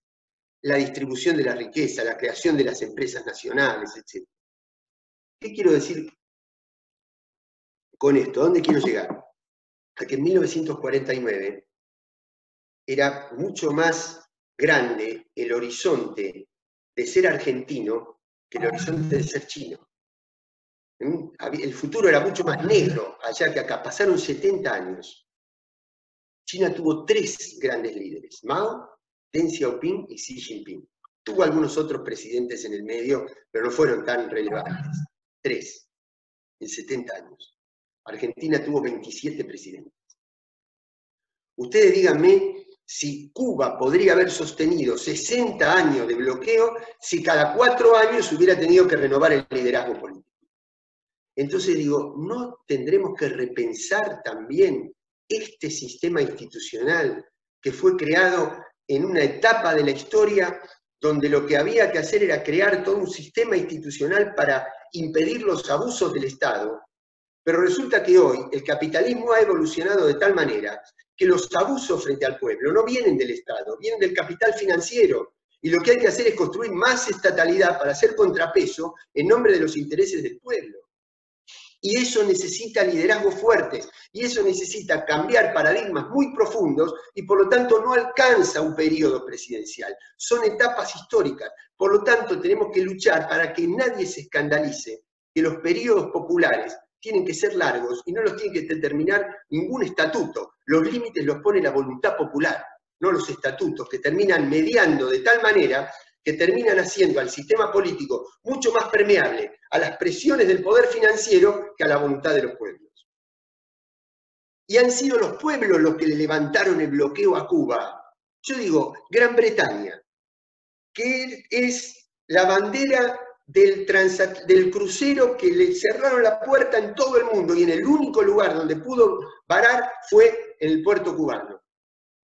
la distribución de la riqueza, la creación de las empresas nacionales, etc. ¿Qué quiero decir con esto? ¿A dónde quiero llegar? A que en 1949 era mucho más grande el horizonte de ser argentino que el horizonte de ser chino. El futuro era mucho más negro allá que acá. Pasaron 70 años. China tuvo 3 grandes líderes, Mao, Deng Xiaoping y Xi Jinping. Tuvo algunos otros presidentes en el medio, pero no fueron tan relevantes. 3 en 70 años. Argentina tuvo 27 presidentes. Ustedes díganme si Cuba podría haber sostenido 60 años de bloqueo si cada 4 años hubiera tenido que renovar el liderazgo político. Entonces digo, ¿no tendremos que repensar también este sistema institucional que fue creado en una etapa de la historia donde lo que había que hacer era crear todo un sistema institucional para impedir los abusos del Estado? Pero resulta que hoy el capitalismo ha evolucionado de tal manera que los abusos frente al pueblo no vienen del Estado, vienen del capital financiero. Y lo que hay que hacer es construir más estatalidad para hacer contrapeso en nombre de los intereses del pueblo. Y eso necesita liderazgos fuertes, y eso necesita cambiar paradigmas muy profundos, y por lo tanto no alcanza un periodo presidencial. Son etapas históricas. Por lo tanto tenemos que luchar para que nadie se escandalice que los periodos populares tienen que ser largos y no los tiene que determinar ningún estatuto. Los límites los pone la voluntad popular, no los estatutos, que terminan mediando de tal manera que terminan haciendo al sistema político mucho más permeable a las presiones del poder financiero que a la voluntad de los pueblos. Y han sido los pueblos los que le levantaron el bloqueo a Cuba. Yo digo, Gran Bretaña, que es la bandera del crucero que le cerraron la puerta en todo el mundo, y en el único lugar donde pudo varar fue en el puerto cubano.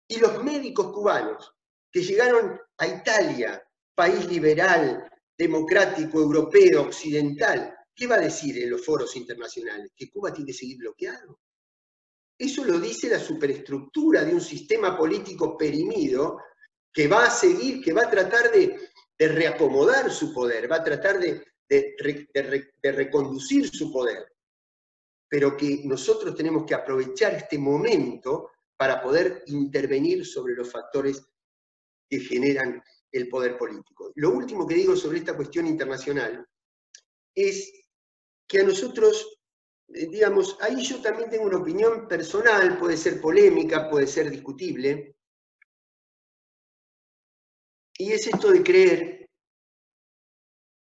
Y los médicos cubanos que llegaron a Italia, país liberal, democrático, europeo, occidental, ¿qué va a decir en los foros internacionales? ¿Que Cuba tiene que seguir bloqueado? Eso lo dice la superestructura de un sistema político perimido que va a seguir, que va a tratar de reacomodar su poder, va a tratar de reconducir su poder. Pero que nosotros tenemos que aprovechar este momento para poder intervenir sobre los factores que generan el poder político. Lo último que digo sobre esta cuestión internacional es que a nosotros, digamos, ahí yo también tengo una opinión personal, puede ser polémica, puede ser discutible, y es esto de creer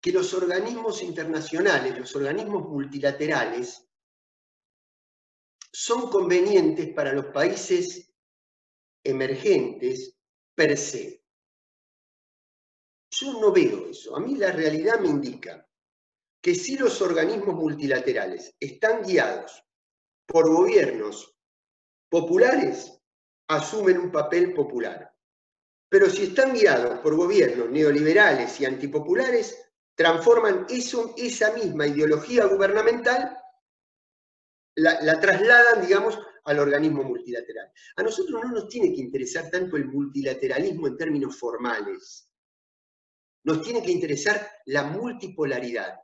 que los organismos internacionales, los organismos multilaterales, son convenientes para los países emergentes per se. Yo no veo eso. A mí la realidad me indica que si los organismos multilaterales están guiados por gobiernos populares, asumen un papel popular. Pero si están guiados por gobiernos neoliberales y antipopulares, transforman esa misma ideología gubernamental, la trasladan, digamos, al organismo multilateral. A nosotros no nos tiene que interesar tanto el multilateralismo en términos formales. Nos tiene que interesar la multipolaridad.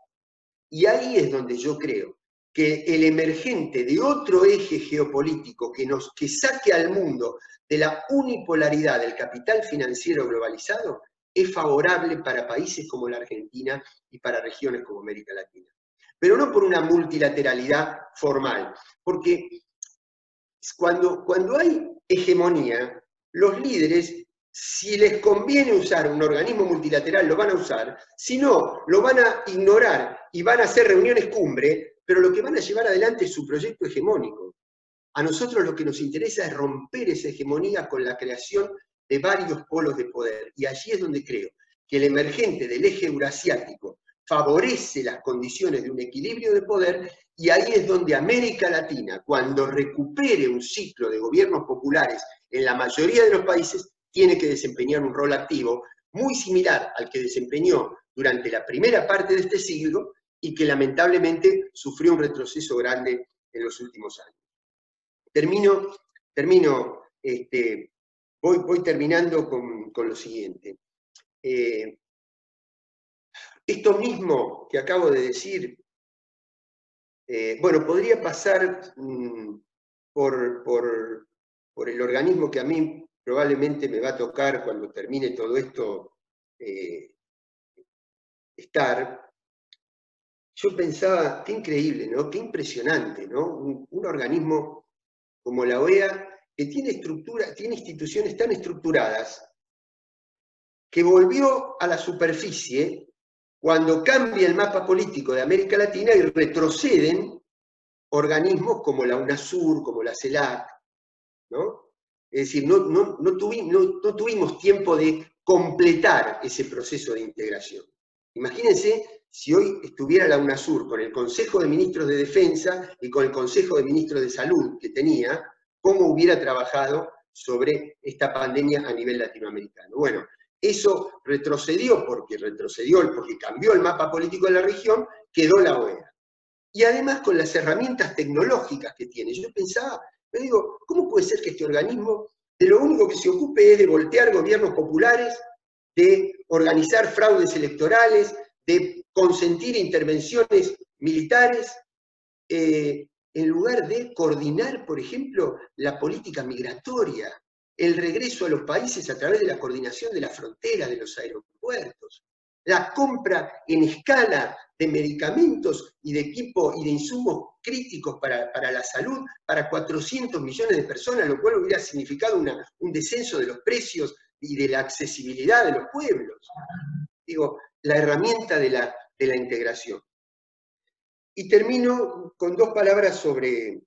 Y ahí es donde yo creo que el emergente de otro eje geopolítico que saque al mundo de la unipolaridad del capital financiero globalizado es favorable para países como la Argentina y para regiones como América Latina. Pero no por una multilateralidad formal, porque cuando hay hegemonía, los líderes, si les conviene usar un organismo multilateral, lo van a usar, si no, lo van a ignorar y van a hacer reuniones cumbre, pero lo que van a llevar adelante es su proyecto hegemónico. A nosotros lo que nos interesa es romper esa hegemonía con la creación de varios polos de poder. Y allí es donde creo que el emergente del eje eurasiático favorece las condiciones de un equilibrio de poder, y ahí es donde América Latina, cuando recupere un ciclo de gobiernos populares en la mayoría de los países, tiene que desempeñar un rol activo muy similar al que desempeñó durante la primera parte de este siglo y que lamentablemente sufrió un retroceso grande en los últimos años. Voy terminando con lo siguiente. Esto mismo que acabo de decir, bueno, podría pasar por el organismo que a mí probablemente me va a tocar cuando termine todo esto estar. Yo pensaba, qué increíble, ¿no? Qué impresionante, ¿no? Un organismo como la OEA, que tiene instituciones tan estructuradas, que volvió a la superficie cuando cambia el mapa político de América Latina y retroceden organismos como la UNASUR, como la CELAC, ¿no? Es decir, no tuvimos tiempo de completar ese proceso de integración. Imagínense si hoy estuviera la UNASUR con el Consejo de Ministros de Defensa y con el Consejo de Ministros de Salud que tenía, cómo hubiera trabajado sobre esta pandemia a nivel latinoamericano. Bueno, eso retrocedió porque cambió el mapa político de la región, quedó la OEA. Y además con las herramientas tecnológicas que tiene. Yo pensaba, me digo, ¿cómo puede ser que este organismo de lo único que se ocupe es de voltear gobiernos populares, de organizar fraudes electorales, de consentir intervenciones militares, en lugar de coordinar, por ejemplo, la política migratoria, el regreso a los países a través de la coordinación de la frontera, de los aeropuertos, la compra en escala de medicamentos y de equipo y de insumos críticos para la salud para 400 millones de personas, lo cual hubiera significado un descenso de los precios y de la accesibilidad de los pueblos. Digo, la herramienta de la integración. Y termino con dos palabras sobre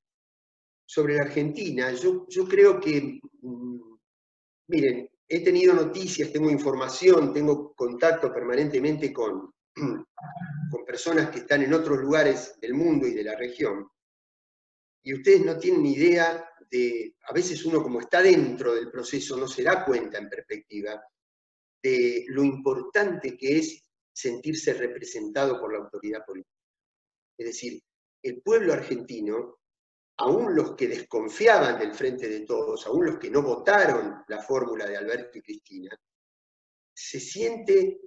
la Argentina. Yo creo que, miren, he tenido noticias, tengo información, tengo contacto permanentemente con personas que están en otros lugares del mundo y de la región, y ustedes no tienen ni idea de, a veces uno como está dentro del proceso no se da cuenta en perspectiva de lo importante que es sentirse representado por la autoridad política. Es decir, el pueblo argentino, aún los que desconfiaban del Frente de Todos, aún los que no votaron la fórmula de Alberto y Cristina, se siente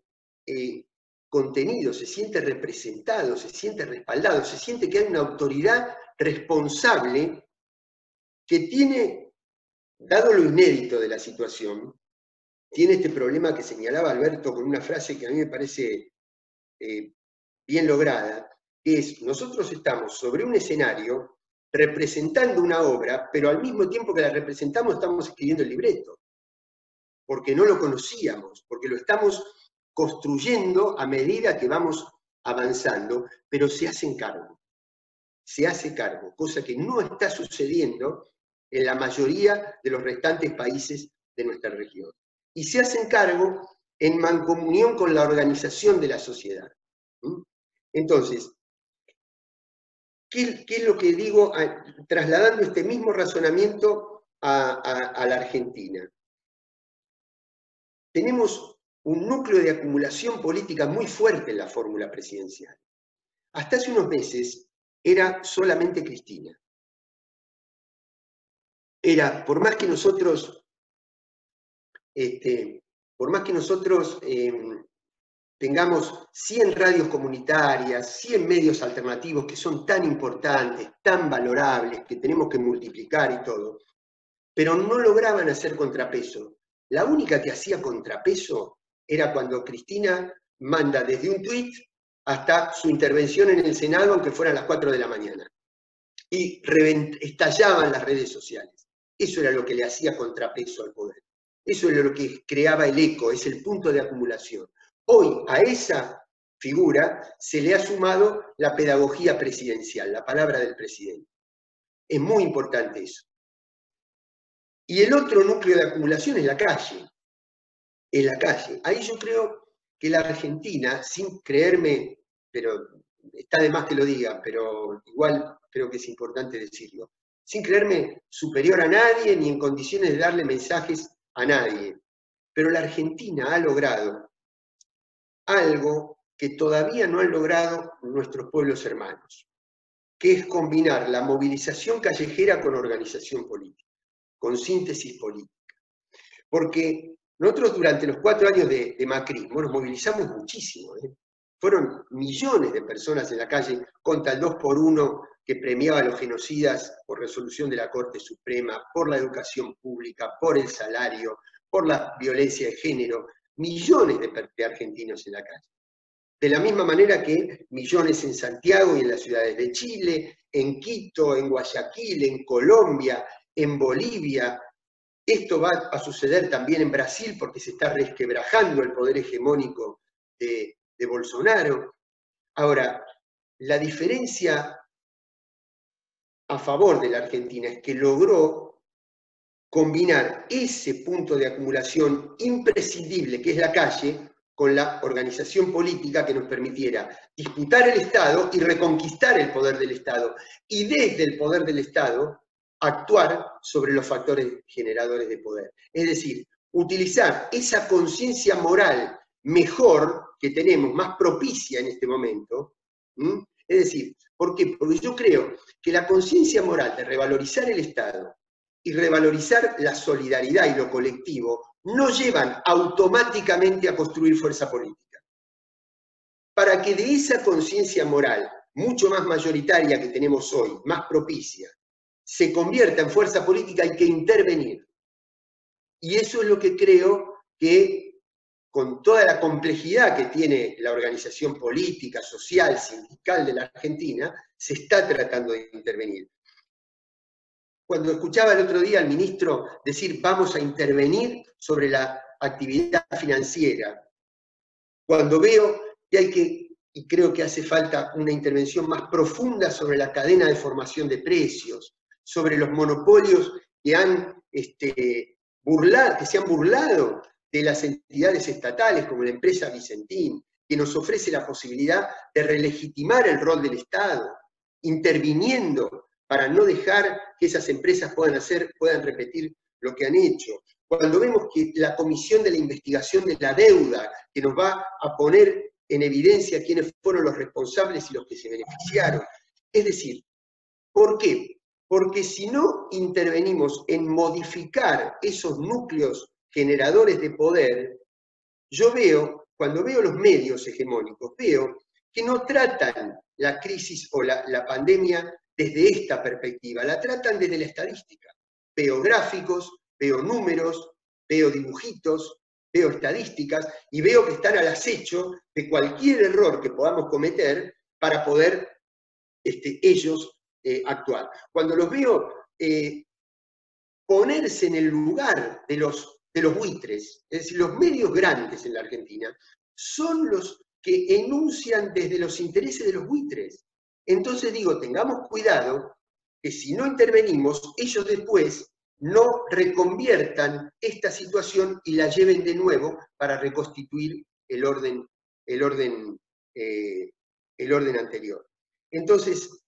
contenido, se siente representado, se siente respaldado, se siente que hay una autoridad responsable que tiene, dado lo inédito de la situación, tiene este problema que señalaba Alberto con una frase que a mí me parece bien lograda, que es, nosotros estamos sobre un escenario representando una obra, pero al mismo tiempo que la representamos estamos escribiendo el libreto, porque no lo conocíamos, porque lo estamos construyendo a medida que vamos avanzando, pero se hacen cargo. Se hace cargo, cosa que no está sucediendo en la mayoría de los restantes países de nuestra región. Y se hacen cargo en mancomunión con la organización de la sociedad. Entonces, ¿qué es lo que digo trasladando este mismo razonamiento a la Argentina? Tenemos un núcleo de acumulación política muy fuerte en la fórmula presidencial. Hasta hace unos meses era solamente Cristina. Era, por más que nosotros tengamos 100 radios comunitarias, 100 medios alternativos que son tan importantes, tan valorables, que tenemos que multiplicar y todo, pero no lograban hacer contrapeso. La única que hacía contrapeso era cuando Cristina manda desde un tuit hasta su intervención en el Senado, aunque fueran las 4 de la mañana. Y estallaban las redes sociales. Eso era lo que le hacía contrapeso al poder. Eso era lo que creaba el eco, es el punto de acumulación. Hoy a esa figura se le ha sumado la pedagogía presidencial, la palabra del presidente. Es muy importante eso. Y el otro núcleo de acumulación es la calle. En la calle. Ahí yo creo que la Argentina, sin creerme, pero está de más que lo diga, pero igual creo que es importante decirlo, sin creerme superior a nadie ni en condiciones de darle mensajes a nadie, pero la Argentina ha logrado algo que todavía no han logrado nuestros pueblos hermanos, que es combinar la movilización callejera con organización política, con síntesis política. Porque nosotros durante los 4 años de macrismo nos movilizamos muchísimo. Fueron millones de personas en la calle contra el 2x1 que premiaba a los genocidas por resolución de la Corte Suprema, por la educación pública, por el salario, por la violencia de género. Millones de argentinos en la calle. De la misma manera que millones en Santiago y en las ciudades de Chile, en Quito, en Guayaquil, en Colombia, en Bolivia. Esto va a suceder también en Brasil porque se está resquebrajando el poder hegemónico de Bolsonaro. Ahora, la diferencia a favor de la Argentina es que logró combinar ese punto de acumulación imprescindible que es la calle con la organización política que nos permitiera disputar el Estado y reconquistar el poder del Estado. Y desde el poder del Estado actuar sobre los factores generadores de poder. Es decir, utilizar esa conciencia moral mejor que tenemos, más propicia en este momento. Es decir, ¿por qué? Porque yo creo que la conciencia moral de revalorizar el Estado y revalorizar la solidaridad y lo colectivo no llevan automáticamente a construir fuerza política. Para que de esa conciencia moral, mucho más mayoritaria que tenemos hoy, más propicia, se convierta en fuerza política hay que intervenir. Y eso es lo que creo que, con toda la complejidad que tiene la organización política, social, sindical de la Argentina, se está tratando de intervenir. Cuando escuchaba el otro día al ministro decir vamos a intervenir sobre la actividad financiera, cuando veo que hay que, y creo que hace falta una intervención más profunda sobre la cadena de formación de precios, sobre los monopolios que se han burlado de las entidades estatales como la empresa Vicentín, que nos ofrece la posibilidad de relegitimar el rol del Estado, interviniendo para no dejar que esas empresas puedan repetir lo que han hecho. Cuando vemos que la Comisión de la Investigación de la Deuda, que nos va a poner en evidencia quiénes fueron los responsables y los que se beneficiaron. Es decir, ¿por qué? Porque si no intervenimos en modificar esos núcleos generadores de poder, yo veo, cuando veo los medios hegemónicos, veo que no tratan la crisis o la pandemia desde esta perspectiva, la tratan desde la estadística. Veo gráficos, veo números, veo dibujitos, veo estadísticas y veo que están al acecho de cualquier error que podamos cometer para poder ellos actuar. Cuando los veo ponerse en el lugar de los buitres, es decir, los medios grandes en la Argentina, son los que enuncian desde los intereses de los buitres. Entonces digo, tengamos cuidado que si no intervenimos, ellos después no reconviertan esta situación y la lleven de nuevo para reconstituir el orden anterior. Entonces,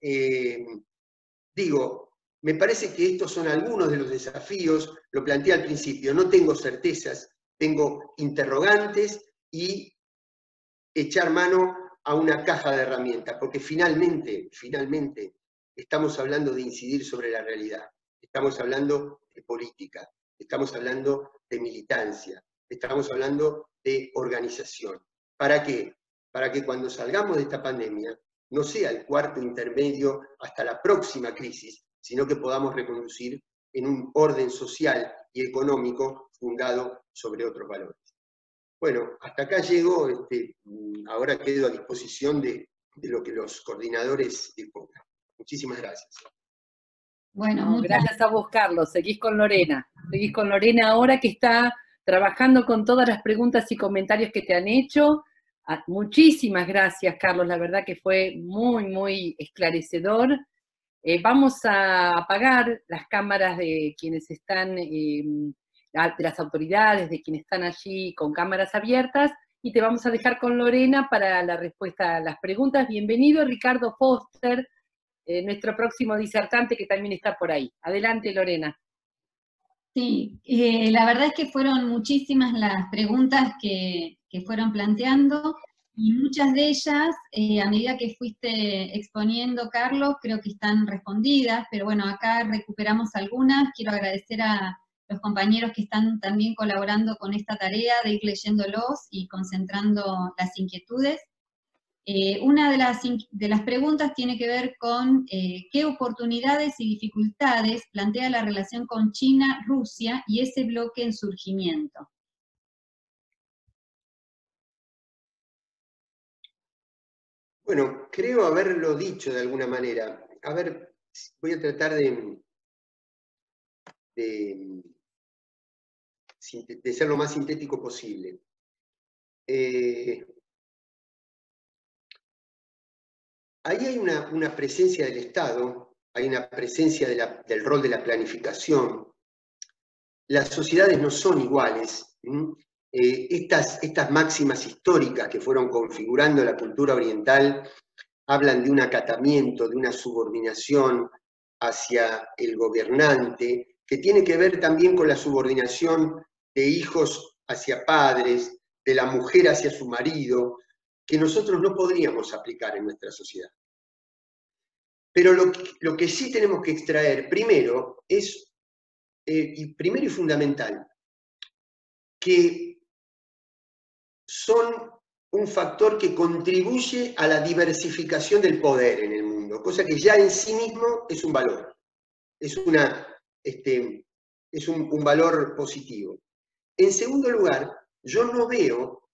digo, me parece que estos son algunos de los desafíos, lo planteé al principio, no tengo certezas, tengo interrogantes y echar mano a una caja de herramientas, porque finalmente, estamos hablando de incidir sobre la realidad, estamos hablando de política, estamos hablando de militancia, estamos hablando de organización. ¿Para qué? Para que cuando salgamos de esta pandemia no sea el cuarto intermedio hasta la próxima crisis, sino que podamos reconducir en un orden social y económico fundado sobre otros valores. Bueno, hasta acá llego, ahora quedo a disposición de lo que los coordinadores dispongan. Muchísimas gracias. Bueno, gracias a vos, Carlos. Seguís con Lorena. Seguís con Lorena ahora, que está trabajando con todas las preguntas y comentarios que te han hecho. Muchísimas gracias, Carlos. La verdad que fue muy, muy esclarecedor. Vamos a apagar las cámaras de quienes están, de las autoridades, de quienes están allí con cámaras abiertas, y te vamos a dejar con Lorena para la respuesta a las preguntas. Bienvenido, Ricardo Foster, nuestro próximo disertante, que también está por ahí. Adelante, Lorena. Sí, la verdad es que fueron muchísimas las preguntas que fueron planteando, y muchas de ellas, a medida que fuiste exponiendo, Carlos, creo que están respondidas, pero bueno, acá recuperamos algunas. Quiero agradecer a los compañeros que están también colaborando con esta tarea de ir leyéndolos y concentrando las inquietudes. Una de las preguntas tiene que ver con qué oportunidades y dificultades plantea la relación con China, Rusia y ese bloque en surgimiento. Bueno, creo haberlo dicho de alguna manera. A ver, voy a tratar de ser lo más sintético posible. Ahí hay una presencia del Estado, hay una presencia del rol de la planificación. Las sociedades no son iguales. Estas máximas históricas que fueron configurando la cultura oriental hablan de un acatamiento, de una subordinación hacia el gobernante, que tiene que ver también con la subordinación de hijos hacia padres, de la mujer hacia su marido, que nosotros no podríamos aplicar en nuestra sociedad. Pero lo que sí tenemos que extraer primero es, primero y fundamental, que son un factor que contribuye a la diversificación del poder en el mundo, cosa que ya en sí mismo es un valor, es un valor positivo. En segundo lugar, yo no veo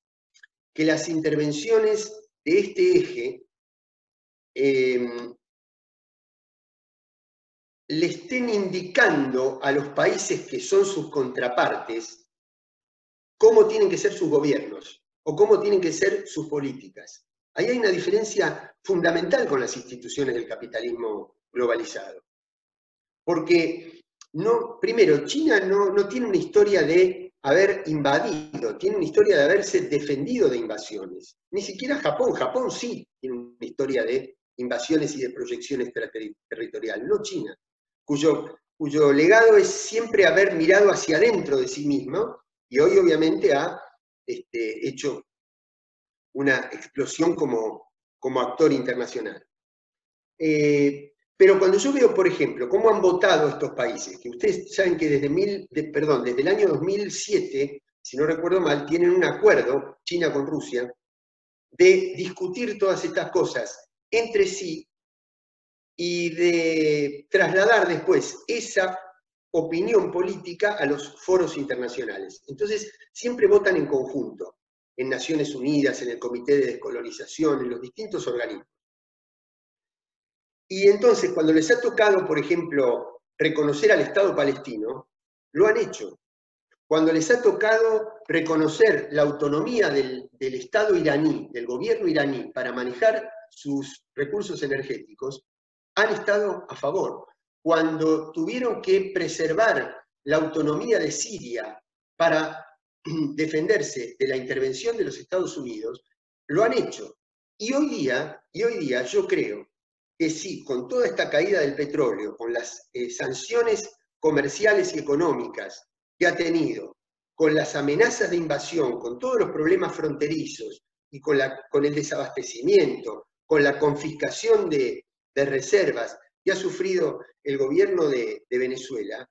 que las intervenciones de este eje le estén indicando a los países que son sus contrapartes cómo tienen que ser sus gobiernos o cómo tienen que ser sus políticas. Ahí hay una diferencia fundamental con las instituciones del capitalismo globalizado. Porque, primero, China no tiene una historia de haber invadido, tiene una historia de haberse defendido de invasiones. Ni siquiera Japón. Japón sí tiene una historia de invasiones y de proyección extraterritorial, no China, cuyo legado es siempre haber mirado hacia adentro de sí mismo, y hoy obviamente ha hecho una explosión como actor internacional. Pero cuando yo veo, por ejemplo, cómo han votado estos países, que ustedes saben que desde el año 2007, si no recuerdo mal, tienen un acuerdo, China con Rusia, de discutir todas estas cosas entre sí y de trasladar después esa opinión política a los foros internacionales. Entonces, siempre votan en conjunto, en Naciones Unidas, en el Comité de Descolonización, en los distintos organismos. Y entonces, cuando les ha tocado, por ejemplo, reconocer al Estado palestino, lo han hecho. cuando les ha tocado reconocer la autonomía del Estado iraní, del gobierno iraní, para manejar sus recursos energéticos, han estado a favor. Cuando tuvieron que preservar la autonomía de Siria para defenderse de la intervención de los Estados Unidos, lo han hecho. Y hoy día yo creo que sí, con toda esta caída del petróleo, con las sanciones comerciales y económicas que ha tenido, con las amenazas de invasión, con todos los problemas fronterizos y con el desabastecimiento, con la confiscación de reservas que ha sufrido el gobierno de Venezuela,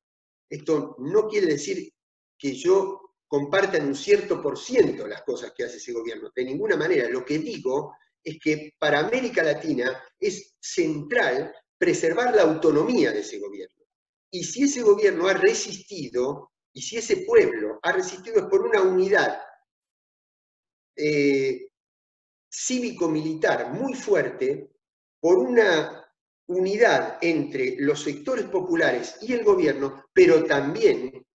esto no quiere decir que yo comparta en un cierto por ciento las cosas que hace ese gobierno, de ninguna manera. Lo que digo es que para América Latina es central preservar la autonomía de ese gobierno. Y si ese gobierno ha resistido, y si ese pueblo ha resistido, es por una unidad cívico-militar muy fuerte, por una unidad entre los sectores populares y el gobierno, pero también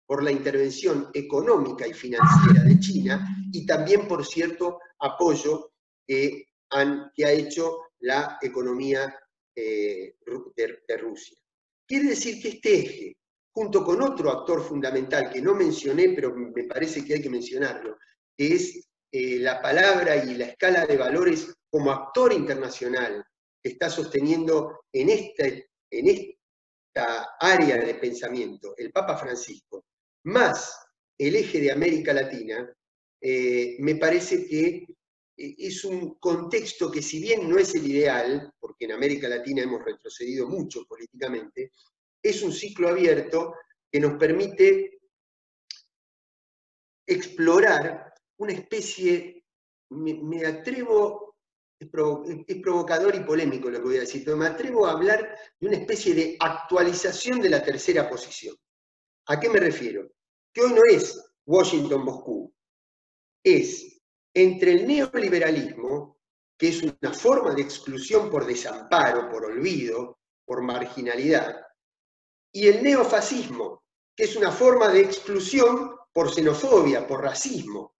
por la intervención económica y financiera de China, y también por cierto apoyo que ha hecho la economía de Rusia. Quiere decir que este eje, junto con otro actor fundamental que no mencioné, pero me parece que hay que mencionarlo, que es la palabra y la escala de valores como actor internacional que está sosteniendo en esta área de pensamiento el Papa Francisco, más el eje de América Latina, me parece que es un contexto que, si bien no es el ideal, porque en América Latina hemos retrocedido mucho políticamente, es un ciclo abierto que nos permite explorar una especie, me atrevo, es provocador y polémico lo que voy a decir, pero me atrevo a hablar de una especie de actualización de la tercera posición. ¿A qué me refiero? Que hoy no es Washington-Moscú, es entre el neoliberalismo, que es una forma de exclusión por desamparo, por olvido, por marginalidad, y el neofascismo, que es una forma de exclusión por xenofobia, por racismo.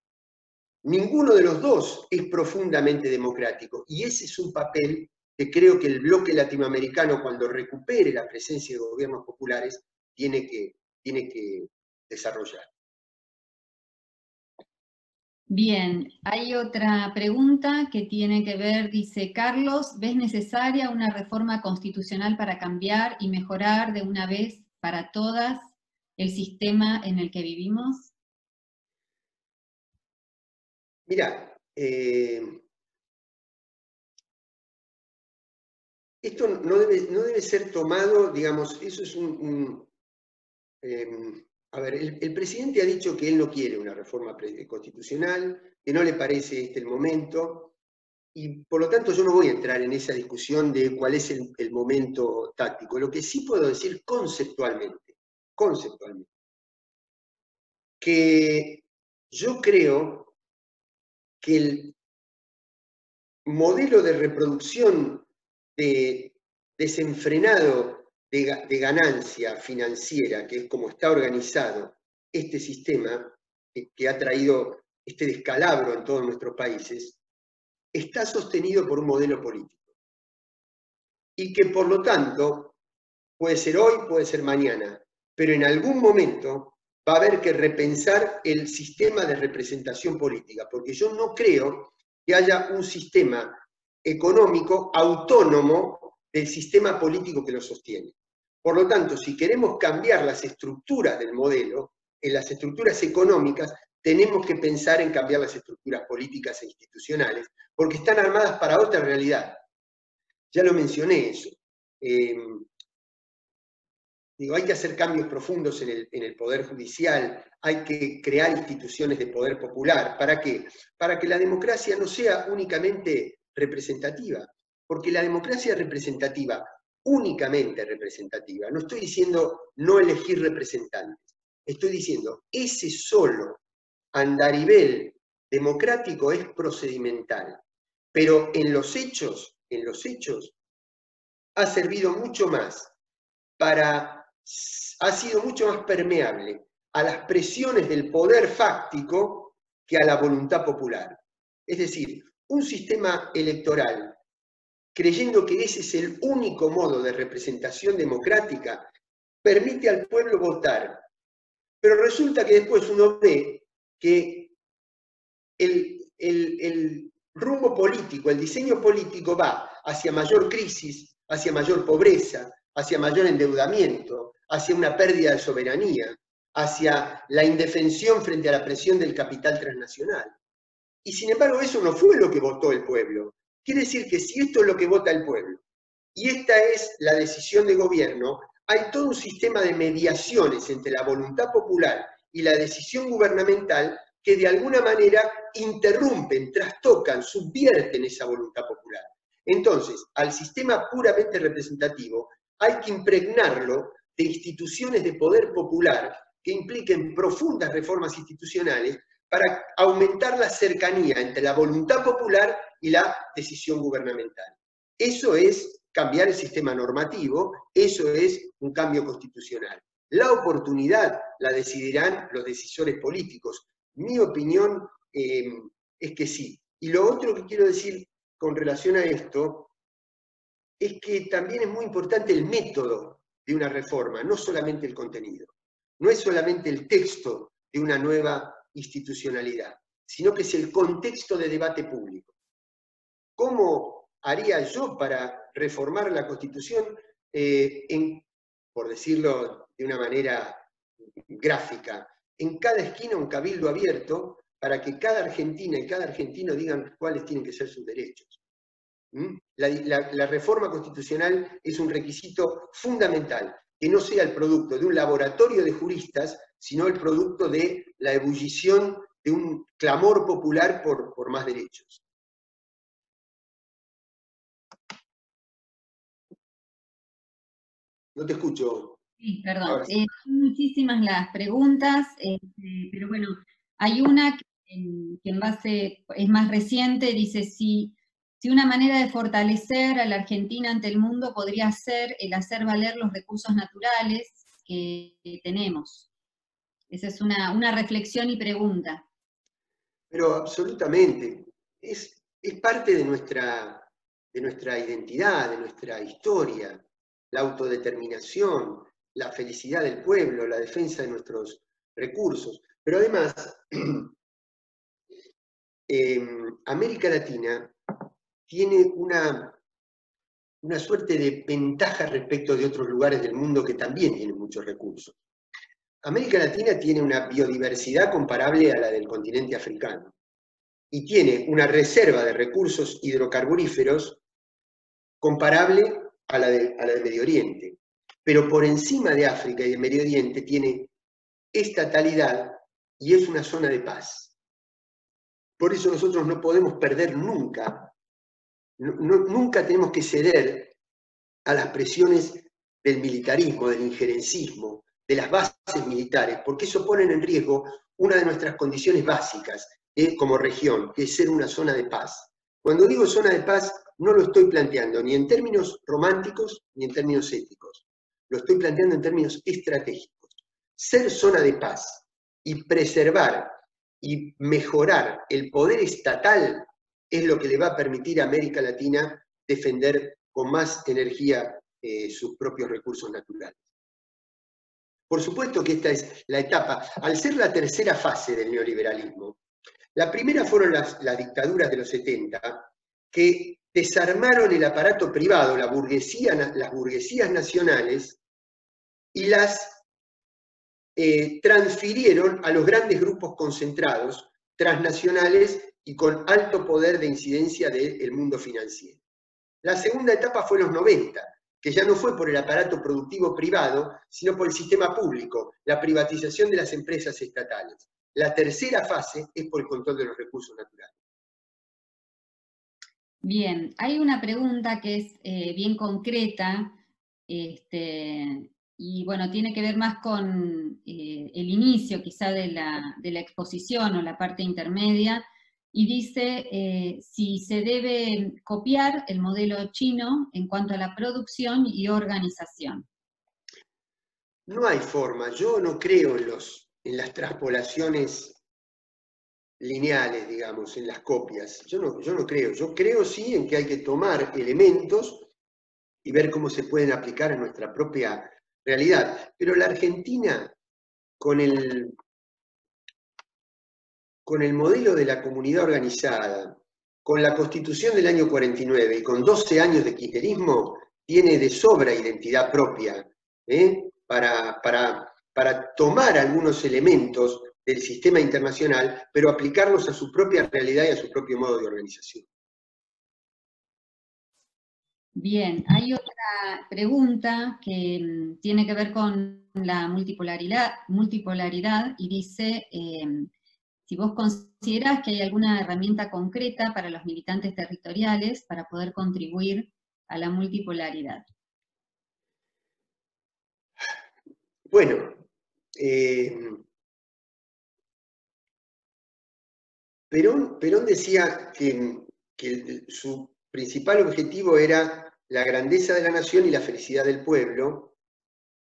Ninguno de los dos es profundamente democrático, y ese es un papel que creo que el bloque latinoamericano, cuando recupere la presencia de gobiernos populares, tiene que desarrollar. Bien, hay otra pregunta que tiene que ver, dice Carlos, ¿ves necesaria una reforma constitucional para cambiar y mejorar de una vez para todas el sistema en el que vivimos? Mira, esto no debe ser tomado, digamos, eso es a ver, el presidente ha dicho que él no quiere una reforma constitucional, que no le parece este el momento, y por lo tanto yo no voy a entrar en esa discusión de cuál es el momento táctico. Lo que sí puedo decir conceptualmente, que yo creo que el modelo de reproducción desenfrenado de ganancia financiera, que es como está organizado este sistema, que ha traído este descalabro en todos nuestros países, está sostenido por un modelo político. Y que por lo tanto, puede ser hoy, puede ser mañana, pero en algún momento va a haber que repensar el sistema de representación política, porque yo no creo que haya un sistema económico autónomo del sistema político que lo sostiene. Por lo tanto, si queremos cambiar las estructuras del modelo, en las estructuras económicas, tenemos que pensar en cambiar las estructuras políticas e institucionales, porque están armadas para otra realidad. Ya lo mencioné eso. Digo, hay que hacer cambios profundos en el Poder Judicial, hay que crear instituciones de poder popular. ¿Para qué? Para que la democracia no sea únicamente representativa, porque la democracia representativa, únicamente representativa, no estoy diciendo no elegir representantes, estoy diciendo ese solo andarivel democrático es procedimental, pero en los hechos ha servido mucho más ha sido mucho más permeable a las presiones del poder fáctico que a la voluntad popular. Es decir, un sistema electoral, creyendo que ese es el único modo de representación democrática, permite al pueblo votar. Pero resulta que después uno ve que el rumbo político, el diseño político va hacia mayor crisis, hacia mayor pobreza, hacia mayor endeudamiento, hacia una pérdida de soberanía, hacia la indefensión frente a la presión del capital transnacional. Y sin embargo eso no fue lo que votó el pueblo. Quiere decir que si esto es lo que vota el pueblo, y esta es la decisión de gobierno, hay todo un sistema de mediaciones entre la voluntad popular y la decisión gubernamental que de alguna manera interrumpen, trastocan, subvierten esa voluntad popular. Entonces, al sistema puramente representativo hay que impregnarlo de instituciones de poder popular que impliquen profundas reformas institucionales para aumentar la cercanía entre la voluntad popular y la decisión gubernamental. Eso es cambiar el sistema normativo, eso es un cambio constitucional. La oportunidad la decidirán los decisores políticos. Mi opinión es que sí. Y lo otro que quiero decir con relación a esto es que también es muy importante el método de una reforma, no solamente el contenido. No es solamente el texto de una nueva institucionalidad, sino que es el contexto de debate público. ¿Cómo haría yo para reformar la Constitución por decirlo de una manera gráfica, en cada esquina un cabildo abierto para que cada argentina y cada argentino digan cuáles tienen que ser sus derechos? La reforma constitucional es un requisito fundamental, que no sea el producto de un laboratorio de juristas, sino el producto de la ebullición de un clamor popular por más derechos. No te escucho. Sí, perdón. Son muchísimas las preguntas, pero bueno, hay una que en base, es más reciente, dice si una manera de fortalecer a la Argentina ante el mundo podría ser el hacer valer los recursos naturales que tenemos. Esa es una reflexión y pregunta. Pero absolutamente. Es parte de nuestra identidad, de nuestra historia. La autodeterminación, la felicidad del pueblo, la defensa de nuestros recursos. Pero además, América Latina tiene una suerte de ventaja respecto de otros lugares del mundo que también tienen muchos recursos. América Latina tiene una biodiversidad comparable a la del continente africano y tiene una reserva de recursos hidrocarburíferos comparable a la de Medio Oriente. Pero por encima de África y de Medio Oriente tiene estatalidad y es una zona de paz. Por eso nosotros no podemos perder nunca, nunca tenemos que ceder a las presiones del militarismo, del injerencismo, de las bases militares, porque eso pone en riesgo una de nuestras condiciones básicas como región, que es ser una zona de paz. Cuando digo zona de paz, no lo estoy planteando ni en términos románticos ni en términos éticos. Lo estoy planteando en términos estratégicos. Ser zona de paz y preservar y mejorar el poder estatal es lo que le va a permitir a América Latina defender con más energía sus propios recursos naturales. Por supuesto que esta es la etapa, al ser la tercera fase del neoliberalismo, la primera fueron las dictaduras de los 70, que desarmaron el aparato privado, las burguesías nacionales, y las transfirieron a los grandes grupos concentrados, transnacionales y con alto poder de incidencia del mundo financiero. La segunda etapa fue en los 90, que ya no fue por el aparato productivo privado, sino por el sistema público, la privatización de las empresas estatales. La tercera fase es por el control de los recursos naturales. Bien, hay una pregunta que es bien concreta, y bueno, tiene que ver más con el inicio quizá de la exposición o la parte intermedia, y dice si se debe copiar el modelo chino en cuanto a la producción y organización. No hay forma, yo no creo en los las transpolaciones lineales, digamos, en las copias. Yo no creo. Yo creo sí en que hay que tomar elementos y ver cómo se pueden aplicar a nuestra propia realidad. Pero la Argentina, con el modelo de la comunidad organizada, con la Constitución del año 49 y con 12 años de kirchnerismo, tiene de sobra identidad propia, para tomar algunos elementos del sistema internacional, pero aplicarlos a su propia realidad y a su propio modo de organización. Bien, hay otra pregunta que tiene que ver con la multipolaridad y dice, si vos considerás que hay alguna herramienta concreta para los militantes territoriales para poder contribuir a la multipolaridad. Bueno, Perón decía que su principal objetivo era la grandeza de la nación y la felicidad del pueblo.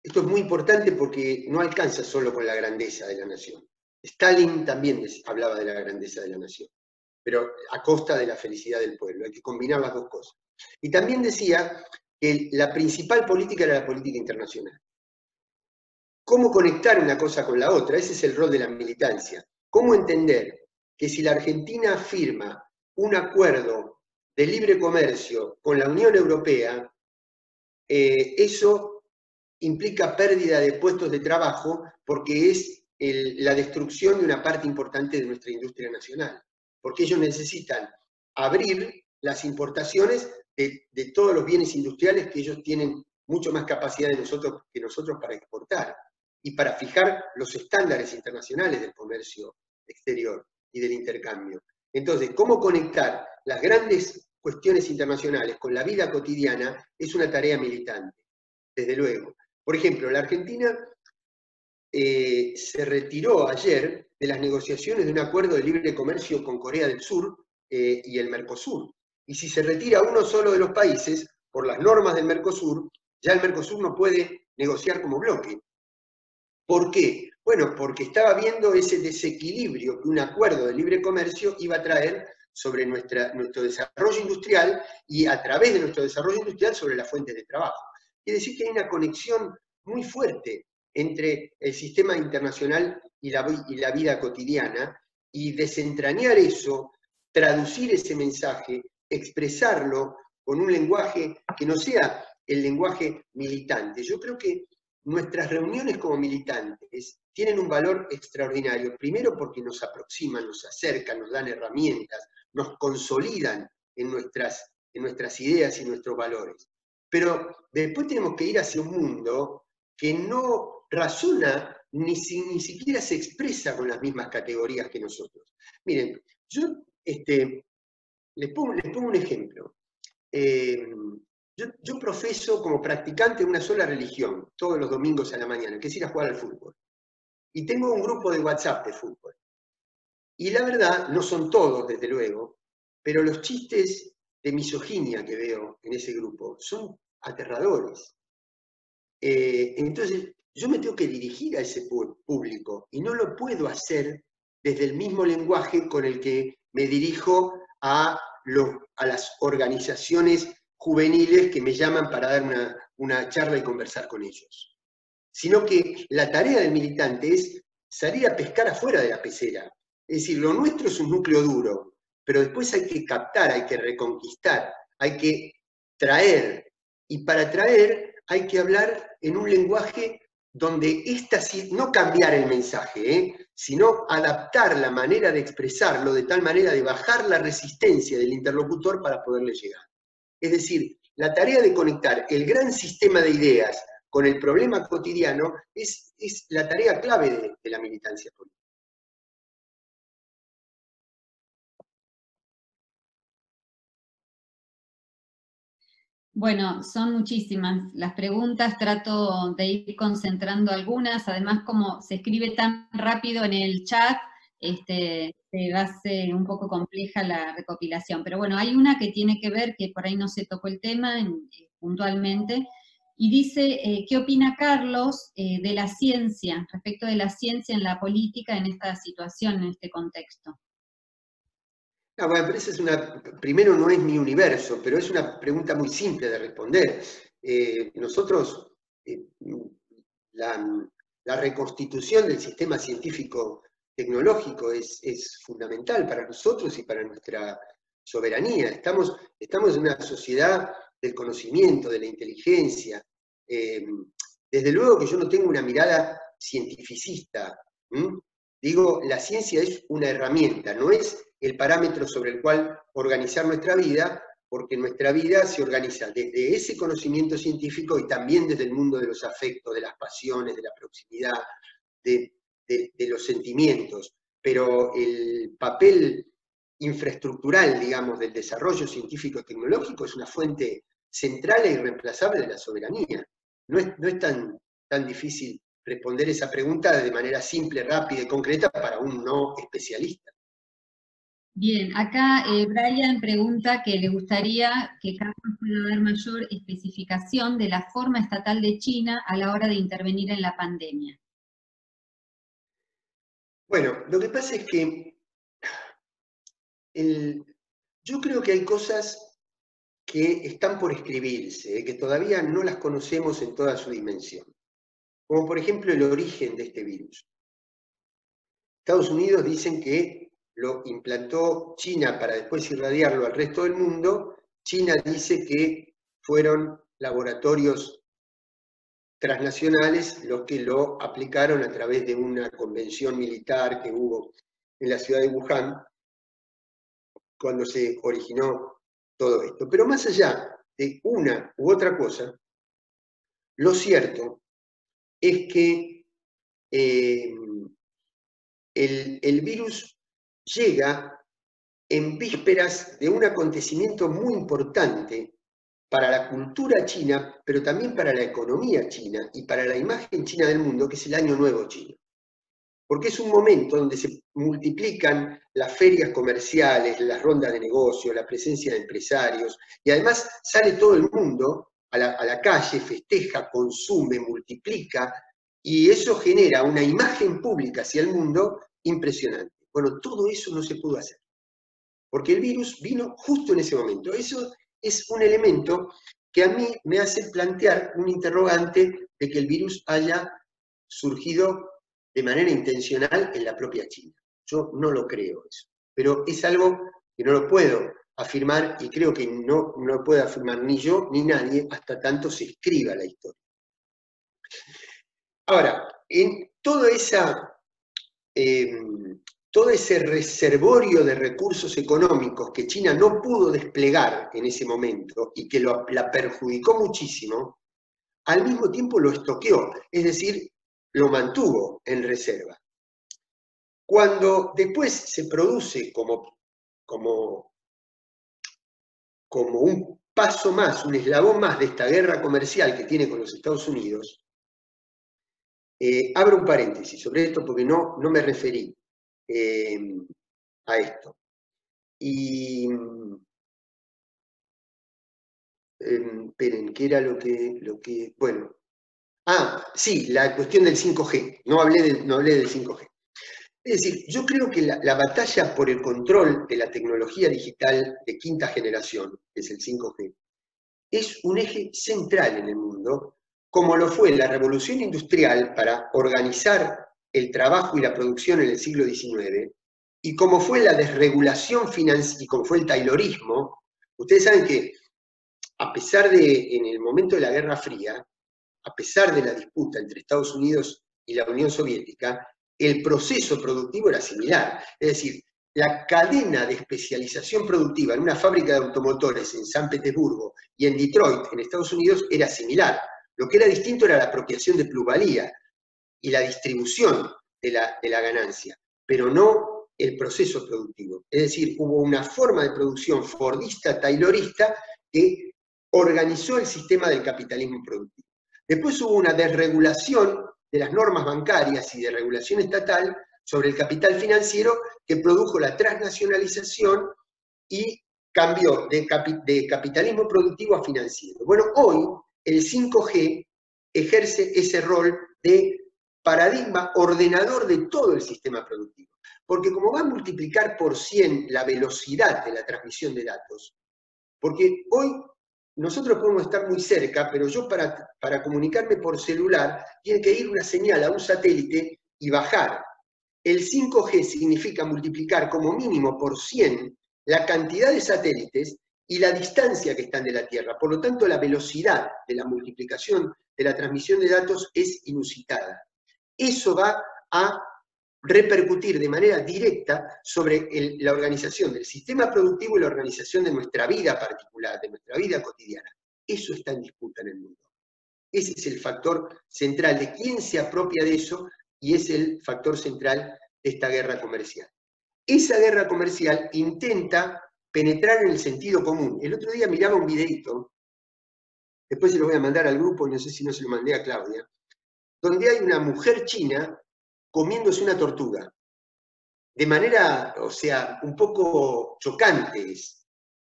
Esto es muy importante porque no alcanza solo con la grandeza de la nación. Stalin también hablaba de la grandeza de la nación, pero a costa de la felicidad del pueblo. Hay que combinar las dos cosas. Y también decía que la principal política era la política internacional. ¿Cómo conectar una cosa con la otra? Ese es el rol de la militancia. ¿Cómo entender que si la Argentina firma un acuerdo de libre comercio con la Unión Europea, eso implica pérdida de puestos de trabajo porque es la destrucción de una parte importante de nuestra industria nacional? Porque ellos necesitan abrir las importaciones de todos los bienes industriales que ellos tienen mucho más capacidad que nosotros para exportar y para fijar los estándares internacionales del comercio exterior y del intercambio. Entonces, ¿cómo conectar las grandes cuestiones internacionales con la vida cotidiana? Es una tarea militante, desde luego. Por ejemplo, la Argentina se retiró ayer de las negociaciones de un acuerdo de libre comercio con Corea del Sur y el Mercosur. Y si se retira uno solo de los países, por las normas del Mercosur, ya el Mercosur no puede negociar como bloque. ¿Por qué? Bueno, porque estaba viendo ese desequilibrio que un acuerdo de libre comercio iba a traer sobre nuestro desarrollo industrial y a través de nuestro desarrollo industrial sobre las fuentes de trabajo. Quiere decir que hay una conexión muy fuerte entre el sistema internacional y la vida cotidiana, y desentrañar eso, traducir ese mensaje, expresarlo con un lenguaje que no sea el lenguaje militante. Yo creo que nuestras reuniones como militantes tienen un valor extraordinario, primero porque nos aproximan, nos acercan, nos dan herramientas, nos consolidan en nuestras ideas y nuestros valores. Pero después tenemos que ir hacia un mundo que no razona ni siquiera se expresa con las mismas categorías que nosotros. Miren, yo les pongo un ejemplo. Yo profeso como practicante una sola religión, todos los domingos a la mañana, que es ir a jugar al fútbol. Y tengo un grupo de WhatsApp de fútbol. Y la verdad, no son todos, desde luego, pero los chistes de misoginia que veo en ese grupo son aterradores. Entonces, yo me tengo que dirigir a ese público y no lo puedo hacer desde el mismo lenguaje con el que me dirijo a las organizaciones juveniles que me llaman para dar una charla y conversar con ellos. Sino que la tarea del militante es salir a pescar afuera de la pecera. Es decir, lo nuestro es un núcleo duro, pero después hay que captar, hay que reconquistar, hay que traer. Y para traer hay que hablar en un lenguaje donde no cambiar el mensaje, sino adaptar la manera de expresarlo de tal manera de bajar la resistencia del interlocutor para poderle llegar. Es decir, la tarea de conectar el gran sistema de ideas con el problema cotidiano es la tarea clave de la militancia política. Bueno, son muchísimas las preguntas, trato de ir concentrando algunas, además como se escribe tan rápido en el chat, se hace un poco compleja la recopilación. Pero bueno, hay una que tiene que ver, que por ahí no se tocó el tema puntualmente, y dice, ¿qué opina Carlos de la ciencia, respecto de la ciencia en la política en esta situación, en este contexto? No, bueno, pero esa es primero no es mi universo, pero es una pregunta muy simple de responder. Nosotros, la reconstitución del sistema científico-tecnológico es fundamental para nosotros y para nuestra soberanía. Estamos en una sociedad del conocimiento, de la inteligencia. Desde luego que yo no tengo una mirada cientificista. Digo, la ciencia es una herramienta, no es el parámetro sobre el cual organizar nuestra vida, porque nuestra vida se organiza desde ese conocimiento científico y también desde el mundo de los afectos, de las pasiones, de la proximidad, de los sentimientos. Pero el papel infraestructural, digamos, del desarrollo científico-tecnológico es una fuente central e irreemplazable de la soberanía. No es tan difícil responder esa pregunta de manera simple, rápida y concreta para un no especialista. Bien, acá Brian pregunta que le gustaría que Carlos pueda dar mayor especificación de la forma estatal de China a la hora de intervenir en la pandemia. Bueno, lo que pasa es que yo creo que hay cosas que están por escribirse, que todavía no las conocemos en toda su dimensión. Como por ejemplo el origen de este virus. Estados Unidos dicen que lo implantó China para después irradiarlo al resto del mundo. China dice que fueron laboratorios transnacionales los que lo aplicaron a través de una convención militar que hubo en la ciudad de Wuhan cuando se originó todo esto. Pero más allá de una u otra cosa, lo cierto es que el virus llega en vísperas de un acontecimiento muy importante para la cultura china, pero también para la economía china y para la imagen china del mundo, que es el Año Nuevo chino. Porque es un momento donde se multiplican las ferias comerciales, las rondas de negocio, la presencia de empresarios, y además sale todo el mundo a la calle, festeja, consume, multiplica, y eso genera una imagen pública hacia el mundo impresionante. Bueno, todo eso no se pudo hacer, porque el virus vino justo en ese momento. Eso es un elemento que a mí me hace plantear un interrogante de que el virus haya surgido de manera intencional en la propia China. Yo no lo creo eso, pero es algo que no lo puedo afirmar y creo que no lo puede afirmar ni yo ni nadie hasta tanto se escriba la historia. Ahora, en todo ese reservorio de recursos económicos que China no pudo desplegar en ese momento y que la perjudicó muchísimo, al mismo tiempo lo estoqueó, es decir, lo mantuvo en reserva. Cuando después se produce como un paso más, un eslabón más de esta guerra comercial que tiene con los Estados Unidos, abro un paréntesis sobre esto porque no me referí a esto. Y esperen, ¿qué era lo que bueno? Ah, sí, la cuestión del 5G. No hablé del 5G. Es decir, yo creo que la batalla por el control de la tecnología digital de quinta generación, que es el 5G, es un eje central en el mundo, como lo fue la revolución industrial para organizar el trabajo y la producción en el siglo XIX, y como fue la desregulación financiera, y como fue el taylorismo. Ustedes saben que, a pesar de, en el momento de la Guerra Fría, a pesar de la disputa entre Estados Unidos y la Unión Soviética, el proceso productivo era similar. Es decir, la cadena de especialización productiva en una fábrica de automotores en San Petersburgo y en Detroit, en Estados Unidos, era similar. Lo que era distinto era la apropiación de plusvalía y la distribución de la ganancia, pero no el proceso productivo. Es decir, hubo una forma de producción fordista, taylorista, que organizó el sistema del capitalismo productivo. Después hubo una desregulación de las normas bancarias y de regulación estatal sobre el capital financiero que produjo la transnacionalización y cambió de capitalismo productivo a financiero. Bueno, hoy el 5G ejerce ese rol de paradigma ordenador de todo el sistema productivo. Porque como va a multiplicar por 100 la velocidad de la transmisión de datos, porque hoy nosotros podemos estar muy cerca, pero yo para comunicarme por celular tiene que ir una señal a un satélite y bajar. El 5G significa multiplicar como mínimo por 100 la cantidad de satélites y la distancia que están de la Tierra. Por lo tanto, la velocidad de la multiplicación de la transmisión de datos es inusitada. Eso va a repercutir de manera directa sobre la organización del sistema productivo y la organización de nuestra vida particular, de nuestra vida cotidiana. Eso está en disputa en el mundo. Ese es el factor central de quién se apropia de eso y es el factor central de esta guerra comercial. Esa guerra comercial intenta penetrar en el sentido común. El otro día miraba un videito, después se lo voy a mandar al grupo, no sé si no se lo mandé a Claudia, donde hay una mujer china comiéndose una tortuga. De manera, o sea, un poco chocante.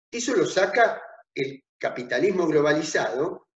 Eso lo saca el capitalismo globalizado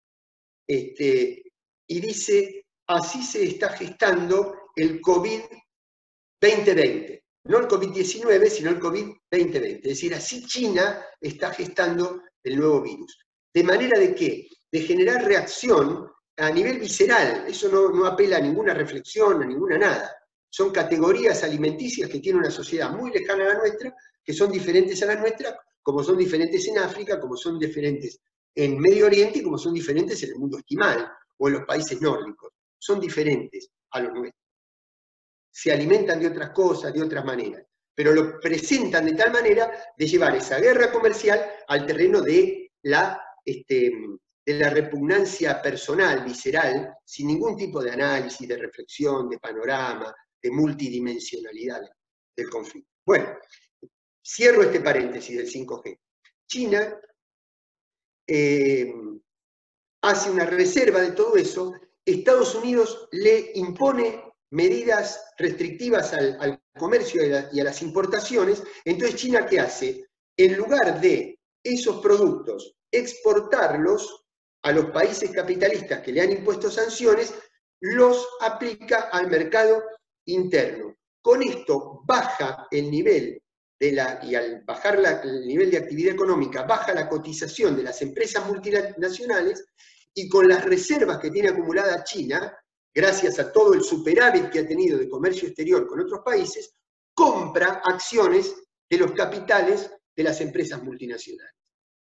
y dice, así se está gestando el COVID-2020. No el COVID-19, sino el COVID-2020. Es decir, así China está gestando el nuevo virus. ¿De manera de qué? De generar reacción a nivel visceral. Eso no apela a ninguna reflexión, a ninguna nada. Son categorías alimenticias que tiene una sociedad muy lejana a la nuestra, que son diferentes a la nuestra, como son diferentes en África, como son diferentes en Medio Oriente y como son diferentes en el mundo esquimal o en los países nórdicos. Son diferentes a los nuestros. Se alimentan de otras cosas, de otras maneras, pero lo presentan de tal manera de llevar esa guerra comercial al terreno de la repugnancia personal, visceral, sin ningún tipo de análisis, de reflexión, de panorama, de multidimensionalidad del conflicto. Bueno, cierro este paréntesis del 5G. China hace una reserva de todo eso, Estados Unidos le impone medidas restrictivas al comercio y a las importaciones. Entonces, ¿China qué hace? En lugar de esos productos exportarlos a los países capitalistas que le han impuesto sanciones, los aplica al mercado interno. Con esto baja el nivel y al bajar el nivel de actividad económica, baja la cotización de las empresas multinacionales, y con las reservas que tiene acumulada China, gracias a todo el superávit que ha tenido de comercio exterior con otros países, compra acciones de los capitales de las empresas multinacionales.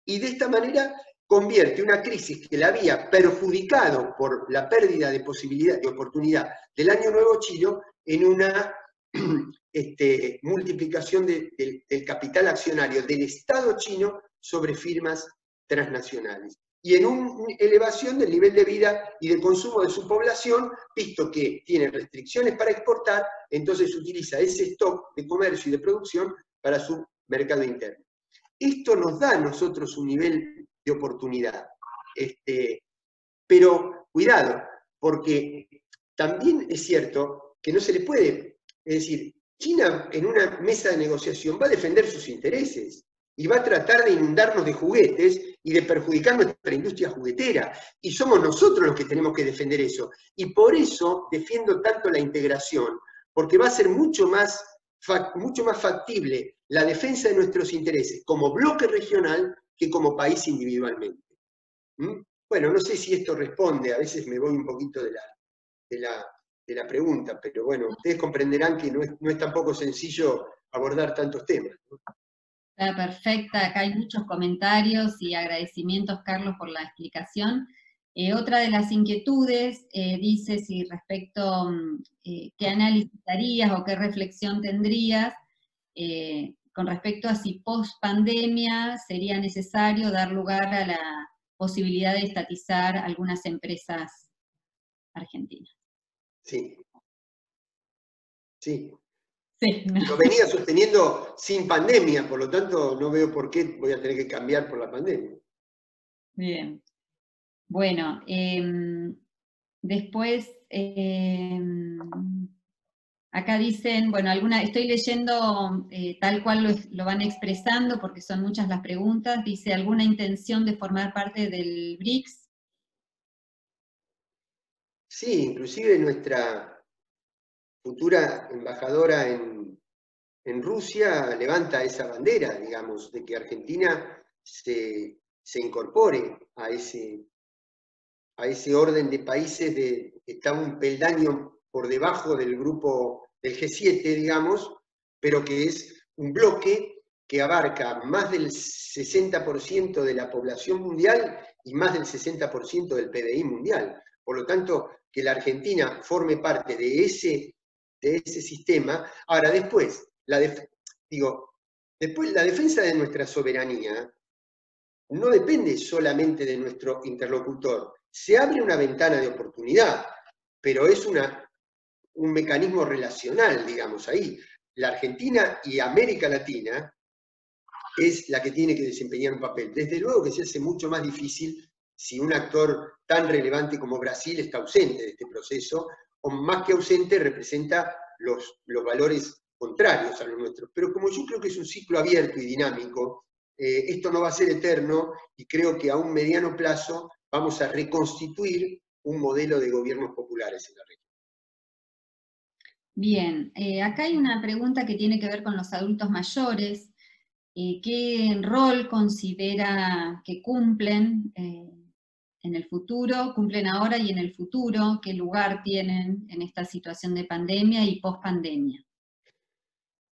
Y de esta manera convierte una crisis que la había perjudicado por la pérdida de posibilidad, de oportunidad del Año Nuevo Chino, en una multiplicación del capital accionario del Estado chino sobre firmas transnacionales. Y en una elevación del nivel de vida y de consumo de su población, visto que tiene restricciones para exportar, entonces utiliza ese stock de comercio y de producción para su mercado interno. Esto nos da a nosotros un nivel de oportunidad. Pero cuidado, porque también es cierto que no se le puede, es decir, China en una mesa de negociación va a defender sus intereses y va a tratar de inundarnos de juguetes y de perjudicar nuestra industria juguetera. Y somos nosotros los que tenemos que defender eso. Y por eso defiendo tanto la integración, porque va a ser mucho más factible la defensa de nuestros intereses como bloque regional que como país individualmente. Bueno, no sé si esto responde, a veces me voy un poquito de la pregunta, pero bueno, ustedes comprenderán que no es tampoco sencillo abordar tantos temas, ¿no? Está perfecta, acá hay muchos comentarios y agradecimientos, Carlos, por la explicación. Otra de las inquietudes dice si respecto, qué análisis harías o qué reflexión tendrías con respecto a si post pandemia sería necesario dar lugar a la posibilidad de estatizar algunas empresas argentinas. Sí. Sí. Sí, no. Lo venía sosteniendo sin pandemia, por lo tanto no veo por qué voy a tener que cambiar por la pandemia. Bien. Bueno, después, acá dicen, bueno, estoy leyendo tal cual lo van expresando, porque son muchas las preguntas. Dice, ¿alguna intención de formar parte del BRICS? Sí, inclusive nuestra futura embajadora en Rusia levanta esa bandera, digamos, de que Argentina se incorpore a ese orden de países que está un peldaño por debajo del grupo del G7, digamos, pero que es un bloque que abarca más del 60% de la población mundial y más del 60% del PBI mundial. Por lo tanto, que la Argentina forme parte de ese sistema. Ahora, después, la defensa de nuestra soberanía no depende solamente de nuestro interlocutor. Se abre una ventana de oportunidad, pero es un mecanismo relacional, digamos, ahí. La Argentina y América Latina es la que tiene que desempeñar un papel. Desde luego que se hace mucho más difícil si un actor tan relevante como Brasil está ausente de este proceso, o más que ausente representa los valores contrarios a los nuestros. Pero como yo creo que es un ciclo abierto y dinámico, esto no va a ser eterno y creo que a un mediano plazo vamos a reconstituir un modelo de gobiernos populares en la región. Bien, acá hay una pregunta que tiene que ver con los adultos mayores. ¿Qué rol considera que cumplen en el futuro, cumplen ahora y en el futuro? ¿Qué lugar tienen en esta situación de pandemia y post-pandemia?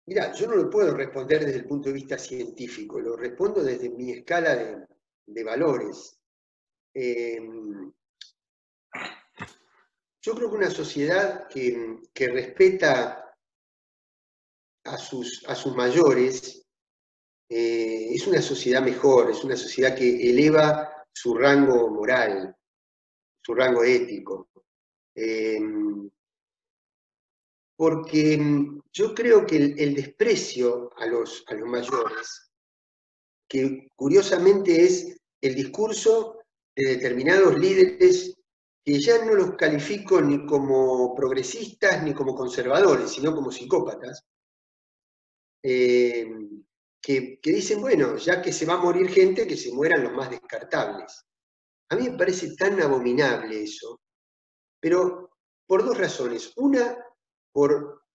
Mira, yo no lo puedo responder desde el punto de vista científico, lo respondo desde mi escala de valores. Yo creo que una sociedad que respeta a sus mayores es una sociedad mejor, es una sociedad que eleva su rango moral, su rango ético. Porque yo creo que el desprecio a los mayores, que curiosamente es el discurso de determinados líderes que ya no los califico ni como progresistas ni como conservadores, sino como psicópatas, que dicen, bueno, ya que se va a morir gente, que se mueran los más descartables. A mí me parece tan abominable eso, pero por dos razones. Una, por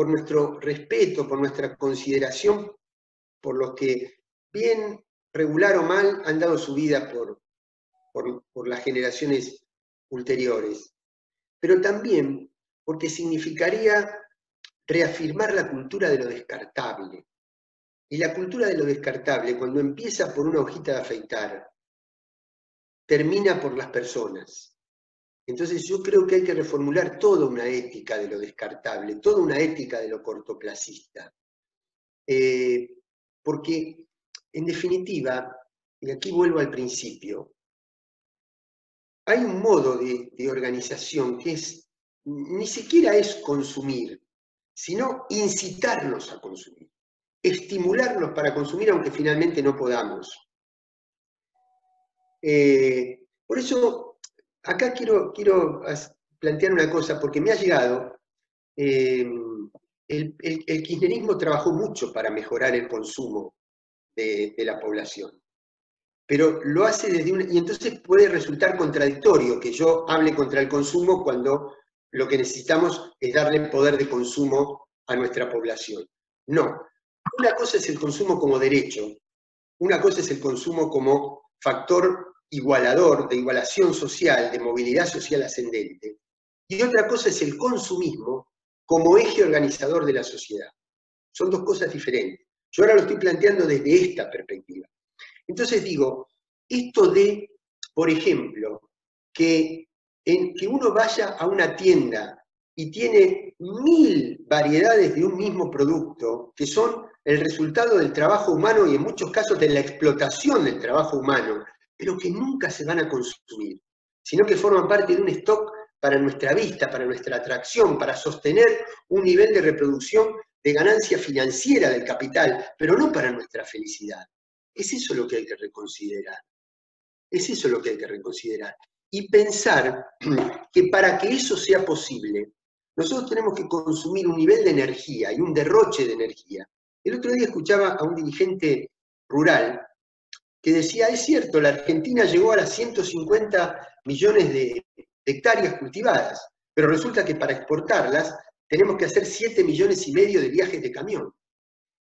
nuestro respeto, por nuestra consideración por los que, bien regular o mal, han dado su vida por las generaciones ulteriores. Pero también porque significaría reafirmar la cultura de lo descartable. Y la cultura de lo descartable, cuando empieza por una hojita de afeitar, termina por las personas. Entonces yo creo que hay que reformular toda una ética de lo descartable, toda una ética de lo cortoplacista. Porque, en definitiva, y aquí vuelvo al principio, hay un modo de organización que ni siquiera es consumir, sino incitarnos a consumir, estimularnos para consumir aunque finalmente no podamos. Por eso, acá quiero plantear una cosa, porque me ha llegado, el kirchnerismo trabajó mucho para mejorar el consumo de la población, pero lo hace desde y entonces puede resultar contradictorio que yo hable contra el consumo cuando lo que necesitamos es darle poder de consumo a nuestra población. No, una cosa es el consumo como derecho, una cosa es el consumo como factor igualador, de igualación social, de movilidad social ascendente, y otra cosa es el consumismo como eje organizador de la sociedad. Son dos cosas diferentes. Yo ahora lo estoy planteando desde esta perspectiva. Entonces digo, esto de, por ejemplo, que uno vaya a una tienda y tiene 1000 variedades de un mismo producto, que son el resultado del trabajo humano y en muchos casos de la explotación del trabajo humano, pero que nunca se van a consumir, sino que forman parte de un stock para nuestra vista, para nuestra atracción, para sostener un nivel de reproducción de ganancia financiera del capital, pero no para nuestra felicidad. Es eso lo que hay que reconsiderar. Es eso lo que hay que reconsiderar. Y pensar que para que eso sea posible, nosotros tenemos que consumir un nivel de energía y un derroche de energía. El otro día escuchaba a un dirigente rural que decía, es cierto, la Argentina llegó a las 150 millones de de hectáreas cultivadas, pero resulta que para exportarlas tenemos que hacer 7,5 millones de viajes de camión.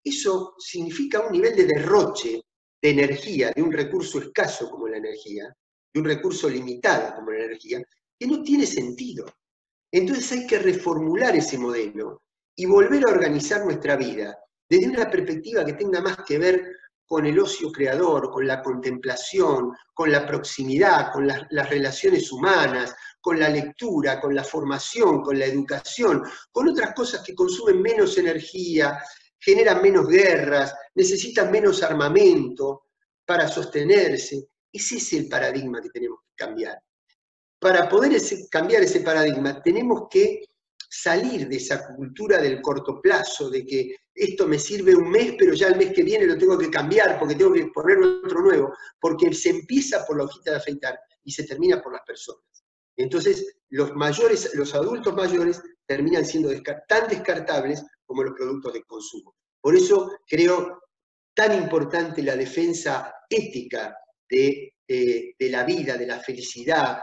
Eso significa un nivel de derroche de energía, de un recurso escaso como la energía, de un recurso limitado como la energía, que no tiene sentido. Entonces hay que reformular ese modelo y volver a organizar nuestra vida desde una perspectiva que tenga más que ver con el ocio creador, con la contemplación, con la proximidad, con las relaciones humanas, con la lectura, con la formación, con la educación, con otras cosas que consumen menos energía, generan menos guerras, necesitan menos armamento para sostenerse. Ese es el paradigma que tenemos que cambiar. Para poder cambiar ese paradigma, tenemos que salir de esa cultura del corto plazo, de que esto me sirve un mes, pero ya el mes que viene lo tengo que cambiar porque tengo que poner otro nuevo, porque se empieza por la hojita de afeitar y se termina por las personas. Entonces, los adultos mayores terminan siendo tan descartables como los productos de consumo. Por eso creo tan importante la defensa ética de la vida, de la felicidad.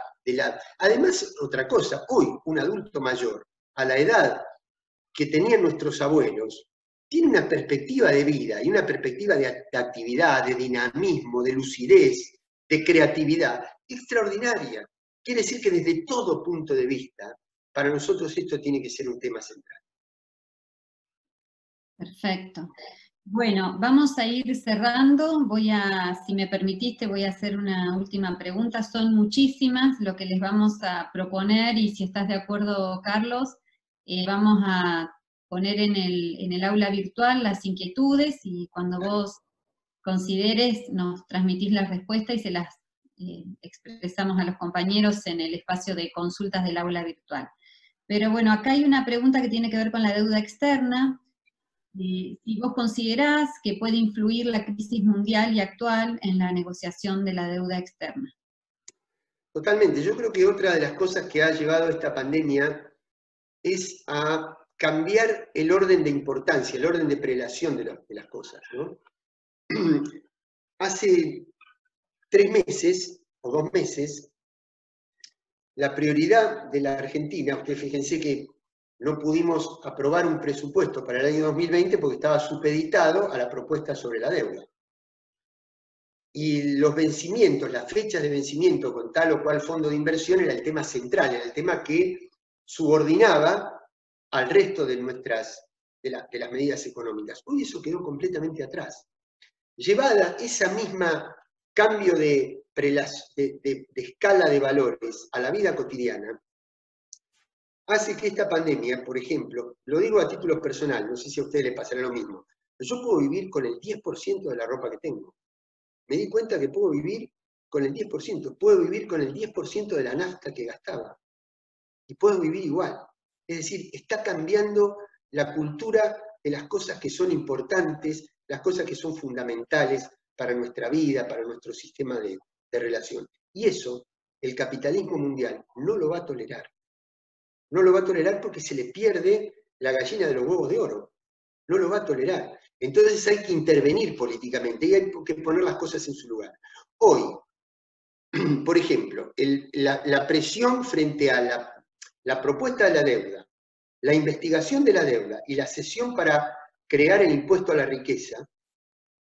Además, otra cosa, hoy un adulto mayor, a la edad que tenían nuestros abuelos, tiene una perspectiva de vida y una perspectiva de actividad, de dinamismo, de lucidez, de creatividad extraordinaria. Quiere decir que desde todo punto de vista, para nosotros esto tiene que ser un tema central. Perfecto. Bueno, vamos a ir cerrando. Si me permitiste, voy a hacer una última pregunta. Son muchísimas lo que les vamos a proponer y si estás de acuerdo, Carlos, vamos a poner en el aula virtual las inquietudes y cuando vos consideres nos transmitís la respuesta y se las expresamos a los compañeros en el espacio de consultas del aula virtual. Pero bueno, acá hay una pregunta que tiene que ver con la deuda externa. Si vos considerás que puede influir la crisis mundial y actual en la negociación de la deuda externa. Totalmente. Yo creo que otra de las cosas que ha llevado esta pandemia es a cambiar el orden de importancia, el orden de prelación de las cosas, ¿no? Hace 3 meses o 2 meses, la prioridad de la Argentina, ustedes fíjense que no pudimos aprobar un presupuesto para el año 2020 porque estaba supeditado a la propuesta sobre la deuda. Y los vencimientos, las fechas de vencimiento con tal o cual fondo de inversión era el tema central, era el tema que subordinaba al resto de las medidas económicas. Hoy eso quedó completamente atrás. Llevada esa misma cambio de escala de valores a la vida cotidiana, hace que esta pandemia, por ejemplo, lo digo a título personal, no sé si a ustedes les pasará lo mismo, pero yo puedo vivir con el 10% de la ropa que tengo. Me di cuenta que puedo vivir con el 10%, puedo vivir con el 10% de la nafta que gastaba. Y puedo vivir igual. Es decir, está cambiando la cultura de las cosas que son importantes, las cosas que son fundamentales para nuestra vida, para nuestro sistema de relación. Y eso, el capitalismo mundial no lo va a tolerar. No lo va a tolerar porque se le pierde la gallina de los huevos de oro. No lo va a tolerar. Entonces hay que intervenir políticamente y hay que poner las cosas en su lugar. Hoy, por ejemplo, la presión frente a la propuesta de la deuda, la investigación de la deuda y la sesión para crear el impuesto a la riqueza,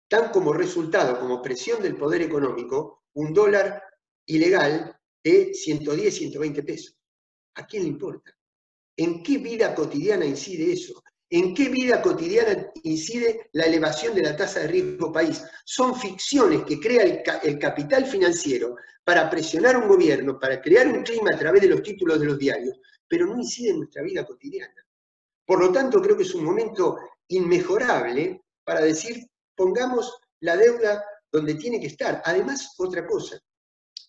dan como resultado, como presión del poder económico, un dólar ilegal de 110, 120 pesos. ¿A quién le importa? ¿En qué vida cotidiana incide eso? ¿En qué vida cotidiana incide la elevación de la tasa de riesgo país? Son ficciones que crea el capital financiero para presionar a un gobierno, para crear un clima a través de los títulos de los diarios, pero no incide en nuestra vida cotidiana. Por lo tanto, creo que es un momento inmejorable para decir, pongamos la deuda donde tiene que estar. Además, otra cosa,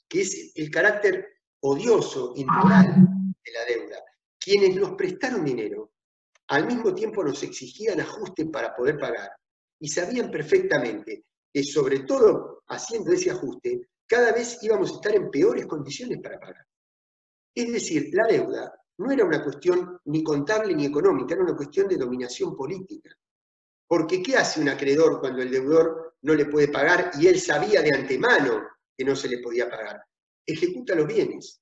que es el carácter odioso, inmoral de la deuda. Quienes nos prestaron dinero, al mismo tiempo nos exigían ajuste para poder pagar. Y sabían perfectamente que, sobre todo haciendo ese ajuste, cada vez íbamos a estar en peores condiciones para pagar. Es decir, la deuda no era una cuestión ni contable ni económica, era una cuestión de dominación política. Porque ¿qué hace un acreedor cuando el deudor no le puede pagar y él sabía de antemano que no se le podía pagar? Ejecuta los bienes.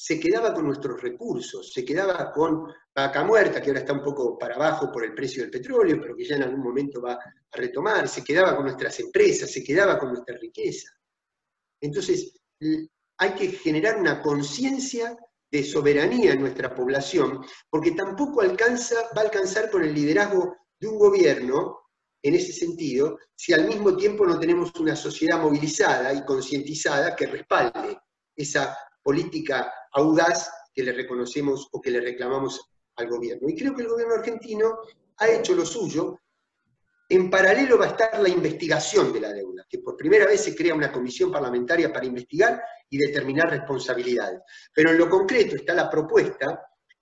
se quedaba con nuestros recursos, se quedaba con Vaca Muerta, que ahora está un poco para abajo por el precio del petróleo, pero que ya en algún momento va a retomar, se quedaba con nuestras empresas, se quedaba con nuestra riqueza. Entonces, hay que generar una conciencia de soberanía en nuestra población, porque tampoco va a alcanzar con el liderazgo de un gobierno, en ese sentido, si al mismo tiempo no tenemos una sociedad movilizada y concientizada que respalde esa política audaz que le reconocemos o que le reclamamos al gobierno. Y creo que el gobierno argentino ha hecho lo suyo. En paralelo va a estar la investigación de la deuda, que por primera vez se crea una comisión parlamentaria para investigar y determinar responsabilidades. Pero en lo concreto está la propuesta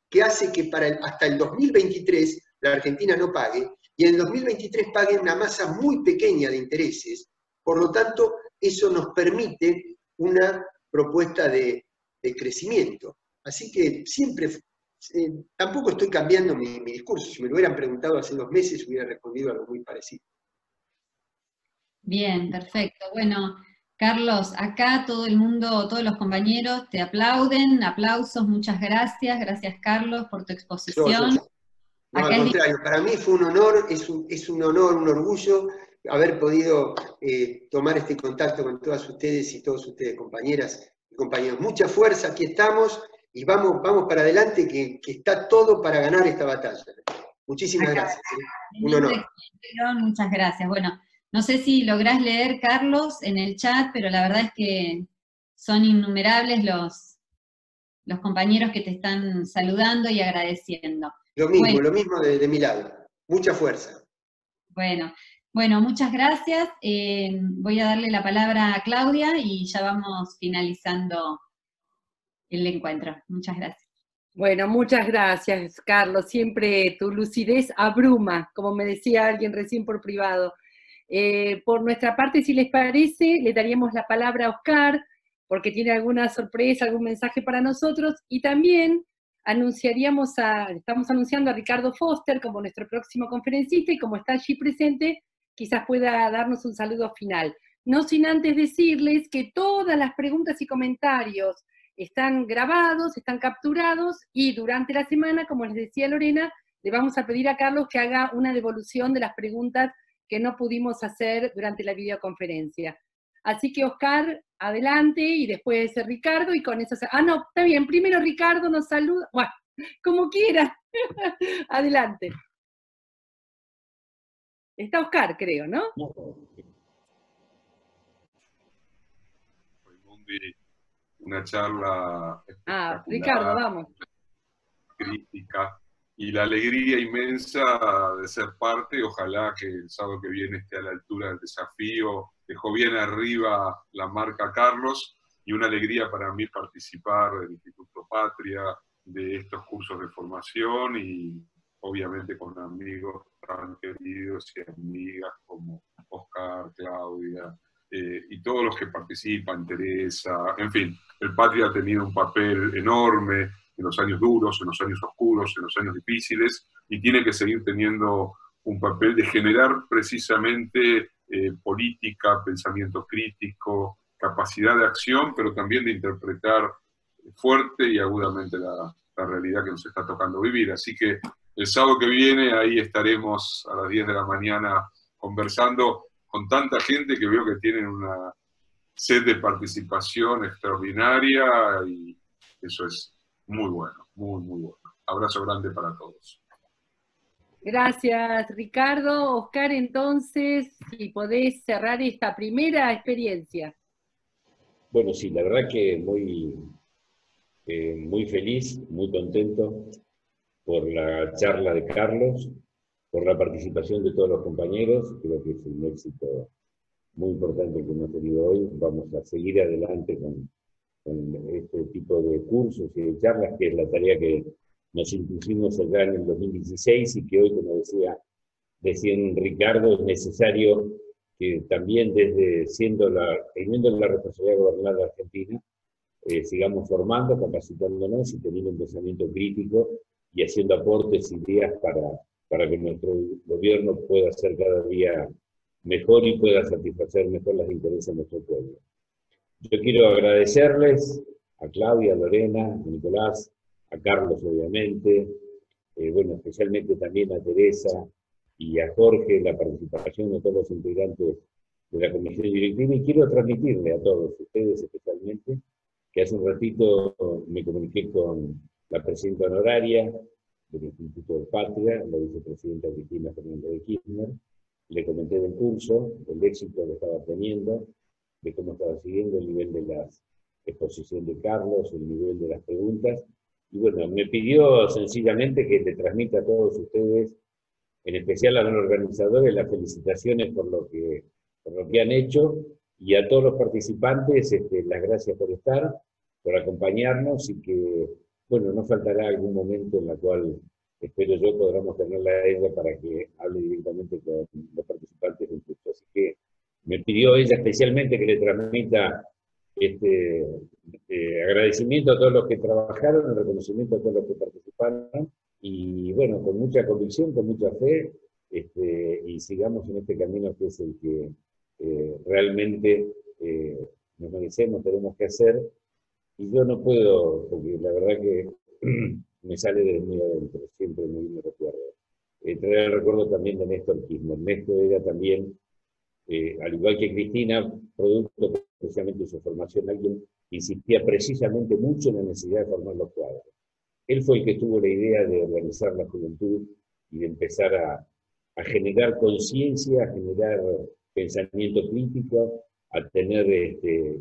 que hace que hasta el 2023 la Argentina no pague, y en el 2023 pague una masa muy pequeña de intereses. Por lo tanto, eso nos permite una propuesta de crecimiento. Así que siempre, tampoco estoy cambiando mi discurso. Si me lo hubieran preguntado hace 2 meses, hubiera respondido algo muy parecido. Bien, perfecto. Bueno, Carlos, acá todo el mundo, todos los compañeros te aplauden, aplausos, muchas gracias. Gracias, Carlos, por tu exposición. No, al contrario, para mí fue un honor, es un honor, un orgullo haber podido tomar este contacto con todas ustedes y todos ustedes, compañeras y compañeros. Mucha fuerza, aquí estamos, y vamos para adelante, que está todo para ganar esta batalla. Muchísimas gracias. Un honor. Muchas gracias. Bueno, no sé si lográs leer, Carlos, en el chat, pero la verdad es que son innumerables los compañeros que te están saludando y agradeciendo. Lo mismo de mi lado. Mucha fuerza. Bueno, muchas gracias. Voy a darle la palabra a Claudia y ya vamos finalizando el encuentro. Muchas gracias. Bueno, muchas gracias, Carlos. Siempre tu lucidez abruma, como me decía alguien recién por privado. Por nuestra parte, si les parece, le daríamos la palabra a Oscar, porque tiene alguna sorpresa, algún mensaje para nosotros, y también estamos anunciando a Ricardo Foster como nuestro próximo conferencista, y como está allí presente, quizás pueda darnos un saludo final. No sin antes decirles que todas las preguntas y comentarios están grabados, están capturados, y durante la semana, como les decía Lorena, le vamos a pedir a Carlos que haga una devolución de las preguntas que no pudimos hacer durante la videoconferencia. Así que, Oscar, adelante, y después Ricardo, y con eso no, está bien, primero Ricardo nos saluda, bueno, como quiera. Adelante. Está Oscar, creo, ¿no? Una charla espectacular, Ricardo, vamos. Crítica, y la alegría inmensa de ser parte. Ojalá que el sábado que viene esté a la altura del desafío. Dejó bien arriba la marca Carlos, y una alegría para mí participar del Instituto Patria, de estos cursos de formación, y obviamente con amigos tan queridos y amigas como Oscar, Claudia, y todos los que participan, Teresa, en fin. El Patria ha tenido un papel enorme en los años duros, en los años oscuros, en los años difíciles, y tiene que seguir teniendo un papel de generar precisamente política, pensamiento crítico, capacidad de acción, pero también de interpretar fuerte y agudamente la realidad que nos está tocando vivir. Así que el sábado que viene ahí estaremos a las 10 de la mañana conversando con tanta gente que veo que tienen una sed de participación extraordinaria, y eso es muy bueno, muy, muy bueno. Abrazo grande para todos. Gracias, Ricardo. Oscar, entonces, si podés cerrar esta primera experiencia. Bueno, sí, la verdad que muy feliz, muy contento por la charla de Carlos, por la participación de todos los compañeros. Creo que es un éxito muy importante que hemos tenido hoy. Vamos a seguir adelante con este tipo de cursos y de charlas, que es la tarea que nos impusimos allá en el 2016, y que hoy, como decía recién Ricardo, es necesario que también teniendo la responsabilidad de gobernar la Argentina, sigamos formando, capacitándonos y teniendo un pensamiento crítico y haciendo aportes y ideas para que nuestro gobierno pueda ser cada día mejor y pueda satisfacer mejor los intereses de nuestro pueblo. Yo quiero agradecerles a Claudia, a Lorena, a Nicolás, a Carlos obviamente, bueno, especialmente también a Teresa y a Jorge, la participación de todos los integrantes de la comisión directiva, y quiero transmitirle a todos ustedes especialmente que hace un ratito me comuniqué con la presidenta honoraria del Instituto de Patria, la vicepresidenta Cristina Fernández de Kirchner, le comenté del curso, del éxito que estaba teniendo, de cómo estaba siguiendo el nivel de la exposición de Carlos, el nivel de las preguntas, y bueno, me pidió sencillamente que le transmita a todos ustedes, en especial a los organizadores, las felicitaciones por lo que han hecho, y a todos los participantes, las gracias por estar, por acompañarnos, y que, bueno, no faltará algún momento en el cual, espero yo, podamos tenerla a ella para que hable directamente con los participantes del curso. Así que me pidió ella especialmente que le transmita agradecimiento a todos los que trabajaron, el reconocimiento a todos los que participaron, y bueno, con mucha convicción, con mucha fe, y sigamos en este camino que es el que realmente nos merecemos, tenemos que hacer, y yo no puedo, porque la verdad que me sale de muy adentro, siempre me recuerdo. Traer el recuerdo también de Néstor Kirchner. Néstor era también, al igual que Cristina, producto precisamente de su formación, alguien que insistía precisamente mucho en la necesidad de formar los cuadros. Él fue el que tuvo la idea de organizar la juventud y de empezar a generar conciencia, a generar pensamiento crítico, a tener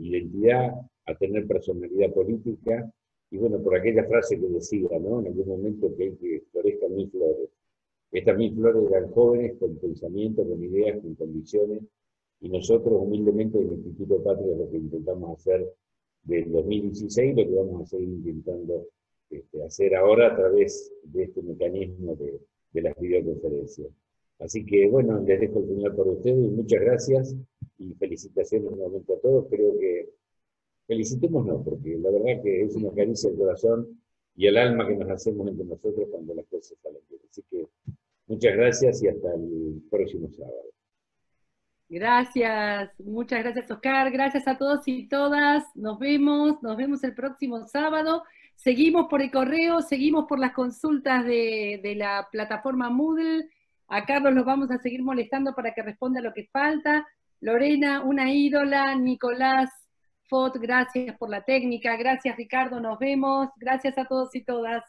identidad, a tener personalidad política, y bueno, por aquella frase que decía, ¿no?, en algún momento, que florezcan mil flores. Estas mil flores eran jóvenes con pensamiento, con ideas, con convicciones, y nosotros humildemente en el Instituto Patria lo que intentamos hacer del 2016, lo que vamos a seguir intentando hacer ahora a través de este mecanismo de las videoconferencias. Así que bueno, les dejo el final para ustedes, y muchas gracias y felicitaciones nuevamente a todos. Creo que felicitémonos, porque la verdad que es una caricia al corazón y al alma que nos hacemos entre nosotros cuando las cosas salen bien. Así que muchas gracias y hasta el próximo sábado. Gracias, muchas gracias Oscar, gracias a todos y todas, nos vemos el próximo sábado, seguimos por el correo, seguimos por las consultas de la plataforma Moodle, a Carlos los vamos a seguir molestando para que responda lo que falta, Lorena, una ídola, Nicolás, Fot, gracias por la técnica, gracias Ricardo, nos vemos, gracias a todos y todas.